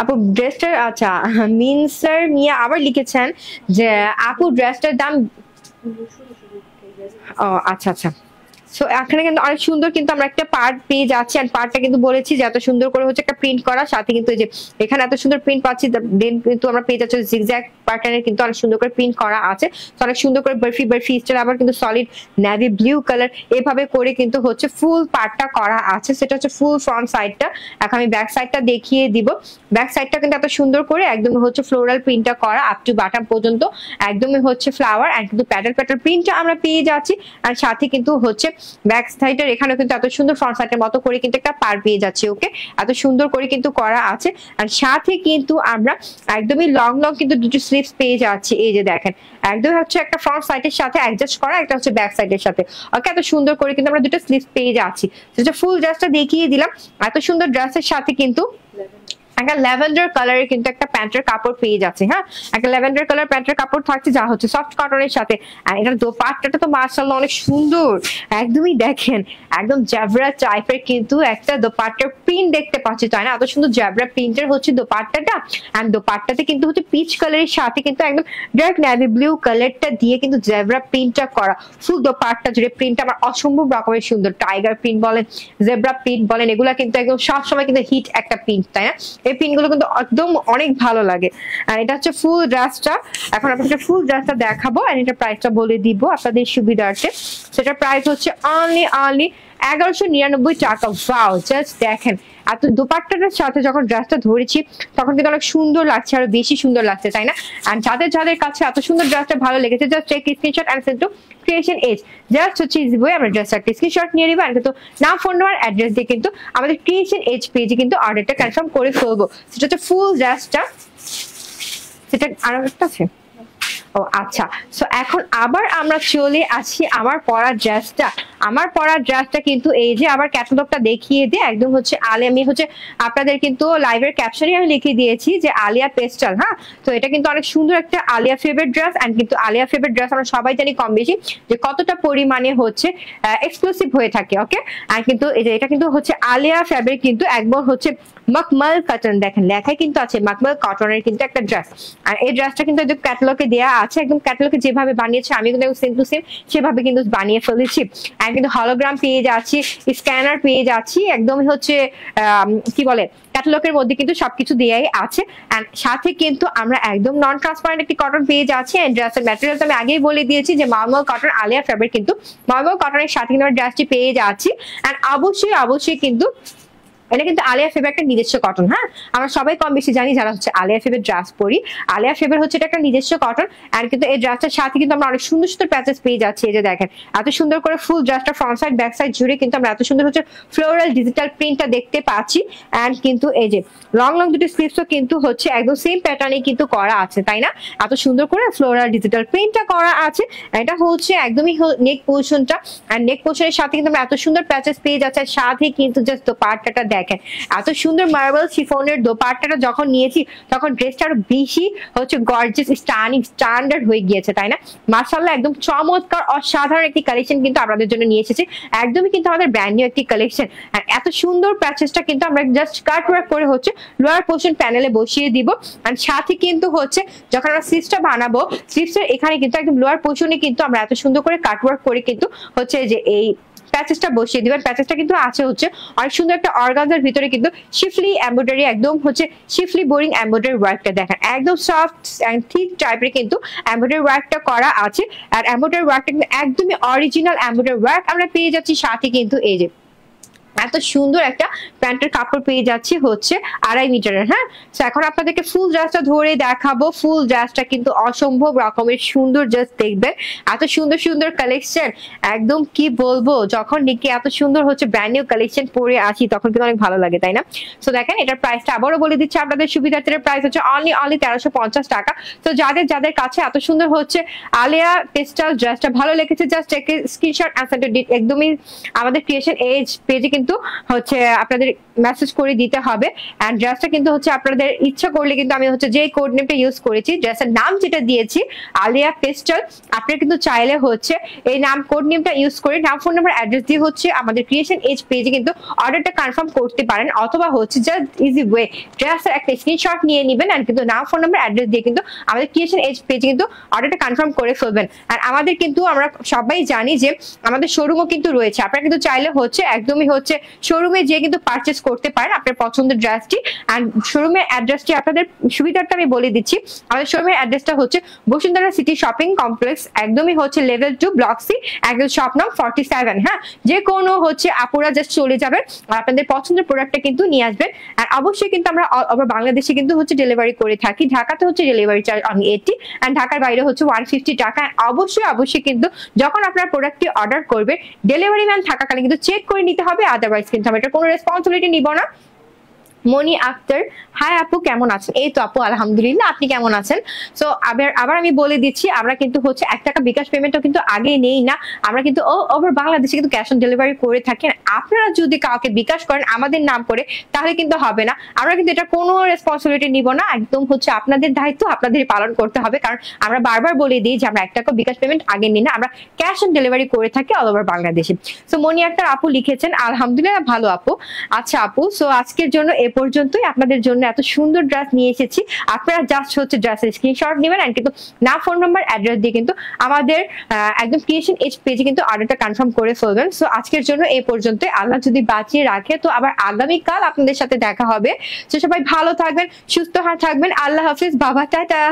Speaker 1: আপু ড্রেসটার, আচ্ছা মিনসার মিয়া আবার লিখেছেন যে আপু ড্রেসটার দাম, ও আচ্ছা আচ্ছা। সো এখানে কিন্তু অনেক সুন্দর কিন্তু আমরা একটা পার্ট পেয়ে যাচ্ছি। আর পার্টটা কিন্তু বলেছি যে এত সুন্দর করে হচ্ছে একটা প্রিন্ট করা, সাথে কিন্তু এই যে এখানে এত সুন্দর প্রিন্ট পাচ্ছি, দেন কিন্তু আমরা পেয়ে যাচ্ছি জিগজ্যাগ প্যাটার্নের কিন্তু অনেক সুন্দর করে প্রিন্ট করা আছে। তো অনেক সুন্দর করে বার্ফি বার্ফি স্টাইল, আবার কিন্তু সলিড নেভি ব্লু কালার এভাবে করে কিন্তু হচ্ছে ফুল পার্টটা করা আছে। সেটা হচ্ছে ফুল ফ্রন্ট সাইডটা। এখন আমি ব্যাক সাইডটা দেখিয়ে দিব। ব্যাক সাইডটা কিন্তু এত সুন্দর করে একদম হচ্ছে ফ্লোরাল প্রিন্টটা করা আপ টু বাটাম পর্যন্ত, একদমই হচ্ছে ফ্লাওয়ার এন্ড কিন্তু প্যাটার্ন প্যাটার্ন প্রিন্টটা আমরা পেয়ে যাচ্ছি। আর সাথে কিন্তু হচ্ছে ব্যাক সাইডের এখানে কিন্তু এত সুন্দর ফ্রন্ট সাইডের মতো করে কিন্তু একটা পার পেয়ে যাচ্ছে। ওকে, এত সুন্দর করে কিন্তু করা আছে। আর সাথে কিন্তু আমরা একদমই লং লং কিন্তু দুটো স্লিভস পেয়ে যাচ্ছি। এই যে দেখেন একদম হচ্ছে একটা ফ্রন্ট সাইডের সাথে অ্যাডজাস্ট করা, একটা হচ্ছে ব্যাক সাইডের সাথে। ওকে, এত সুন্দর করে কিন্তু আমরা দুটো স্লিভস পেয়ে যাচ্ছি। যেটা ফুল ড্রেসটা দেখিয়ে দিলাম। এত সুন্দর ড্রেসের সাথে কিন্তু একটা ল্যাভেন্ডার কালারের কিন্তু একটা প্যান্টের কাপড় পেয়ে যাচ্ছে। হ্যাঁ, একটা ল্যাভেন্ডার কালার প্যান্টের কাপড় থাকছে যা হচ্ছে সফট কটনের সাথে। আর এটার দোপাট্টাটা তো মাশাআল্লাহ অনেক সুন্দর, একদমই দেখেন একদম জ্যাবরা টাইপের কিন্তু একটা দোপাট্টার প্রিন্ট দেখতে পাচ্ছি, তাই না? এত সুন্দর জ্যাবরা প্রিন্টের হচ্ছে দোপাট্টাটা। এন্ড দোপাট্টাতে কিন্তু হচ্ছে পিচ কালারের সাথে কিন্তু একদম ডার্ক নেভি ব্লু কালারটা দিয়ে কিন্তু জ্যাবরা প্রিন্টটা করা। ফুল দোপাট্টা জুড়ে প্রিন্টটা আমার অসম্ভব রকমের সুন্দর। টাইগার প্রিন্ট বলেন, জেব্রা প্রিন্ট বলেন, এগুলা কিন্তু একদম সবসময় কিন্তু হিট একটা প্রিন্ট, তাই না? এই পিনগুলো কিন্তু একদম অনেক ভালো লাগে। আর এটা হচ্ছে ফুল ড্রেসটা। এখন আপনাদের ফুল ড্রেসটা দেখাবো আর এটা প্রাইসটা বলে দিব আপনাদের সুবিধার্থে। সেটা প্রাইস হচ্ছে অনলি 1199 টাকা। ওয়াও, জাস্ট দেখেন এত দোপাট্টাটার সাথে যখন ড্রেসটা ধরেছি তখন কিন্তু অনেক সুন্দর লাগছে, আরো বেশি সুন্দর লাগছে, তাই না? আর যাদের যাদের কাছে এত সুন্দর ড্রেসটা ভালো লেগেছে just take screenshot and send to Creation Edge. Just হচ্ছে ইজি বই আমরা ড্রেসটা স্ক্রিনশট নিয়ে নিব আর কিন্তু নাম, ফোন নাম্বার, অ্যাড্রেস দিয়ে কিন্তু আমাদের ক্রিয়েশন এজ পেজে কিন্তু অর্ডারটা কনফার্ম করে ফেলবো। সেটা হচ্ছে ফুল ড্রেসটা। সেটা আরো একটা আছে, ও আচ্ছা। সো এখন আবার আমরা চলে আসি আমার পরা ড্রেসটা। আমার পরা ড্রেসটা কিন্তু এই যে আবার ক্যাটালগটা দেখিয়ে দিয়ে একদম হচ্ছে আলিয়া, আমি হচ্ছে আপনাদের কিন্তু লাইভের ক্যাপশনে আমি লিখে দিয়েছি যে আলিয়া পেস্টাল। হ্যাঁ, তো এটা কিন্তু অনেক সুন্দর একটা আলিয়া ফেভারিট ড্রেস। এন্ড কিন্তু আলিয়া ফেভারিট ড্রেস আমরা সবাই জানি কম বেশি যে কতটা পরিমাণে হচ্ছে এক্সক্লুসিভ হয়ে থাকে। ওকে, আর কিন্তু এই যে এটা কিন্তু হচ্ছে আলিয়া ফেব্রিক কিন্তু একবার হচ্ছে মখমল কটন, দেখেন লেখায় কিন্তু আছে মখমল কটনের কিন্তু একটা ড্রেস। আর এই ড্রেসটা কিন্তু একদম ক্যাটালগে দেওয়া আছে, একদম ক্যাটালগে যেভাবে বানিয়েছে আমি কিন্তু সেম টু সেম সেভাবে কিন্তু বানিয়ে ফেলেছি। আর কিন্তু হলোগ্রাম পেয়ে যাচ্ছি, স্ক্যানার পেয়ে যাচ্ছি, একদমই হচ্ছে কি বলে ক্যাটালগের মধ্যে কিন্তু সবকিছু দেয়াই আছে। এন্ড সাথে কিন্তু আমরা একদম নন ট্রান্সপারেন্ট একটি কটন পেয়ে যাচ্ছি। এন্ড ড্রেসের ম্যাটেরিয়াল তো আমি আগেই বলে দিয়েছি যে মখমল কটন আলিয়া ফেব্রিক, কিন্তু মখমল কটনের সাথে কিন্তু ড্রেসটি পেয়ে যাচ্ছি। এন্ড অবশ্যই অবশ্যই কিন্তু এটা কিন্তু আলিয়া ফেবের একটা নিজস্ব কটন। হ্যাঁ, আমরা সবাই কম বেশি জানি যারা হচ্ছে আলিয়া ফেবের ড্রেস পরি। আলিয়া ফেবের হচ্ছে এটা একটা নিজস্ব কটন। আর কিন্তু এই ড্রেসটার সাথে কিন্তু আমরা অনেক সুন্দর সুন্দর প্যাচেস পেয়ে যাচ্ছি। এই যে দেখেন এত সুন্দর করে ফুল ড্রেসটা ফ্রন্ট সাইড ব্যাক সাইড জুড়ে কিন্তু আমরা এত সুন্দর হচ্ছে ফ্লোরাল ডিজিটাল প্রিন্টটা দেখতে পাচ্ছি। অ্যান্ড কিন্তু এই যে লং লং দুটো স্লিভসও কিন্তু হচ্ছে একদম সেম প্যাটার্নে কিন্তু করা আছে, তাই না? এত সুন্দর করে ফ্লোরাল ডিজিটাল প্রিন্টটা করা আছে। এটা হচ্ছে একদমই নেক পোর্শনটা। আর নেক পোর্শনের সাথে কিন্তু আমরা এত সুন্দর প্যাচেস পেয়ে যাচ্ছে। সাথে কিন্তু জাস্ট দোপাট্টাটা দেখেন, এত সুন্দর মার্বেল শিফনের দোপাট্টাটা যখন নিয়েছি তখন ড্রেসটা আরো বেশি হচ্ছে গর্জিয়াস স্টানিং স্ট্যান্ডার্ড হয়ে গিয়েছে, তাই না? মাশাআল্লাহ, একদম চমৎকার অসাধারণ একটি কালেকশন কিন্তু আপনাদের জন্য নিয়ে এসেছি। একদমই কিন্তু আমাদের ব্র্যান্ড নিউ একটি কালেকশন। আর এত সুন্দর প্যাচেসটা কিন্তু আমরা জাস্ট কাট ওয়ার্ক করে হচ্ছে লোয়ার পোর্শন প্যানেলে বসিয়ে দিব। আর সাথে কিন্তু হচ্ছে যখন আমরা স্লিভসটা বানাবো, স্লিভসের এখানে কিন্তু একদম লোয়ার পোর্শনে কিন্তু আমরা এত সুন্দর করে কাট ওয়ার্ক করে কিন্তু হচ্ছে যে এই প্যাচেসটা বসিয়ে দিবেন। প্যাচেসটা কিন্তু আছে হচ্ছে অনেক সুন্দর একটা অর্গানজার ভিতরে কিন্তু শিফলি এমব্রয়ডারি, একদম হচ্ছে শিফলি বোরিং এমব্রয়ডারি ওয়ার্কটা দেখেন, একদম সফট এন্ড থিক টাইপের কিন্তু এমব্রয়ডারি ওয়ার্কটা করা আছে। আর এমব্রয়ডারি ওয়ার্কটা কিন্তু একদমই অরিজিনাল এমব্রয়ডারি ওয়ার্ক আমরা পেয়ে যাচ্ছি। সাথে কিন্তু এই যে এত সুন্দর একটা প্যান্টের কাপড় পেয়ে যাচ্ছি হচ্ছে 2.5 মিটারের। হ্যাঁ, তো এখন আপনাদেরকে ফুল ড্রেসটা ধরে দেখাবো। ফুল ড্রেসটা কিন্তু অসম্ভব রকমের সুন্দর, জাস্ট দেখবেন এত সুন্দর সুন্দর কালেকশন। একদম কি বলবো, যখন নাকি এত সুন্দর হচ্ছে ব্র্যান্ড নিউ কালেকশন পরে আসি তখন কিন্তু অনেক ভালো লাগে, তাই না? তো দেখেন এটার প্রাইসটা আবারও বলে দিচ্ছি আপনাদের সুবিধার্থে। প্রাইস হচ্ছে অনলি 1350 টাকা। তো যাদের যাদের কাছে এত সুন্দর হচ্ছে আলিয়া পেস্টাল ড্রেসটা ভালো লেগেছে, জাস্ট একটা স্ক্রিনশট অ্যান্সার একদমই আমাদের ক্রিয়েশন এজ পেজে কিন্তু হচ্ছে আপনাদের মেসেজ করে দিতে হবে। এন্ড ড্রেসটা কিন্তু হচ্ছে আপনাদের ইচ্ছা করলে কিন্তু আমি হচ্ছে যে কোড নেমটা ইউজ করেছি, ড্রেসের নাম যেটা দিয়েছি আলিয়া পেস্টাল, আপনারা কিন্তু চাইলে হচ্ছে এই নাম কোড নেমটা ইউজ করে নাম ফোন নাম্বার অ্যাড্রেস দিয়ে হচ্ছে আমাদের ক্রিয়েশন এজ পেজে কিন্তু অর্ডারটা কনফার্ম করতে পারেন। অথবা হচ্ছে জাস্ট ইজি ওয়ে ড্রেসের একটা স্ক্রিনশট নিয়ে নেবেন আর কিন্তু নাম ফোন নাম্বার অ্যাড্রেস দিয়ে কিন্তু আমাদের ক্রিয়েশন এজ পেজে কিন্তু অর্ডারটা কনফার্ম করে ফেলবেন। আর আমাদের কিন্তু আমরা সবাই জানি যে আমাদের শোরুমও কিন্তু রয়েছে। আপনারা কিন্তু চাইলে হচ্ছে একদমই হচ্ছে শোরুমে যেয়ে কিন্তু পারচেস করতে পারেন আপনার পছন্দের ড্রেসটি। আর শোরুমের অ্যাড্রেসটি আপনাদের সুবিধার্থে আমি বলে দিচ্ছি। আমাদের শোরুমের অ্যাড্রেসটা হচ্ছে বসুন্ধরা সিটি শপিং কমপ্লেক্স, একদমই হচ্ছে লেভেল 2 ব্লক সি, একদম শপ নাম 47। হ্যাঁ, যে কোনো হচ্ছে আপুরা জাস্ট চলে যাবেন আর আপনাদের পছন্দের প্রোডাক্টটা কিন্তু নিয়ে আসবেন। আর অবশ্যই কিন্তু আমরা বাংলাদেশে কিন্তু হচ্ছে ডেলিভারি করে থাকি। ঢাকাতে হচ্ছে ডেলিভারি চার্জ অনলি 80 এন্ড ঢাকার বাইরে হচ্ছে 150 টাকা। অবশ্যই অবশ্যই কিন্তু যখন আপনার প্রোডাক্টটি অর্ডার করবে ডেলিভারি ম্যান থাকাকালীন কিন্তু চেক করে নিতে হবে, আদারওয়াইজ কিন্তু আমি এটা কোনো রেসপন্সিবিলিটি নিব না। মনি আক্তার, হাই আপু কেমন আছেন? এই তো আপু আলহামদুলিল্লাহ, আপনি কেমন আছেন? সো আবার আমি বলে দিচ্ছি, আমরা কিন্তু হচ্ছে 1 টাকা বিকাশ পেমেন্টও কিন্তু আগে নেই না। আমরা কিন্তু ওভার বাংলাদেশে কিন্তু ক্যাশ অন ডেলিভারি করে থাকি। আপনারা যদি কাউকে বিকাশ করেন আমাদের নাম করে তাহলে কিন্তু হবে না। আমরা কিন্তু এটা কোনো রেসপন্সিবিলিটি নিব না, একদম হচ্ছে আপনাদের দায়িত্ব আপনাদের পালন করতে হবে। কারণ আমরা বারবার বলে দিই যে আমরা 1 টাকা বিকাশ পেমেন্ট আগে নিই না, আমরা ক্যাশ অন ডেলিভারি করে থাকি অল ওভার বাংলাদেশে। সো মনি আক্তার আপু লিখেছেন আলহামদুলিল্লাহ ভালো আপু। আচ্ছা আপু, সো আজকের জন্য পর্যন্তই। আপনাদের জন্য এত সুন্দর ড্রেস নিয়ে এসেছি। আপনারা জাস্ট হচ্ছে ড্রেসের স্ক্রিনশট নেবেন আর কিন্তু নাম ফোন নাম্বার অ্যাড্রেস দিয়ে কিন্তু আমাদের একদম ক্রিয়েশন এজ পেজে কিন্তু অর্ডারটা কনফার্ম করে ফেলবেন। সো আজকের জন্য এই পর্যন্ত, আল্লাহ যদি বাঁচিয়ে রাখে তো আবার আগামীকাল আপনাদের সাথে দেখা হবে। তো সবাই ভালো থাকবেন, সুস্থ থাকবেন। আল্লাহ হাফিজ, বাবা টাটা।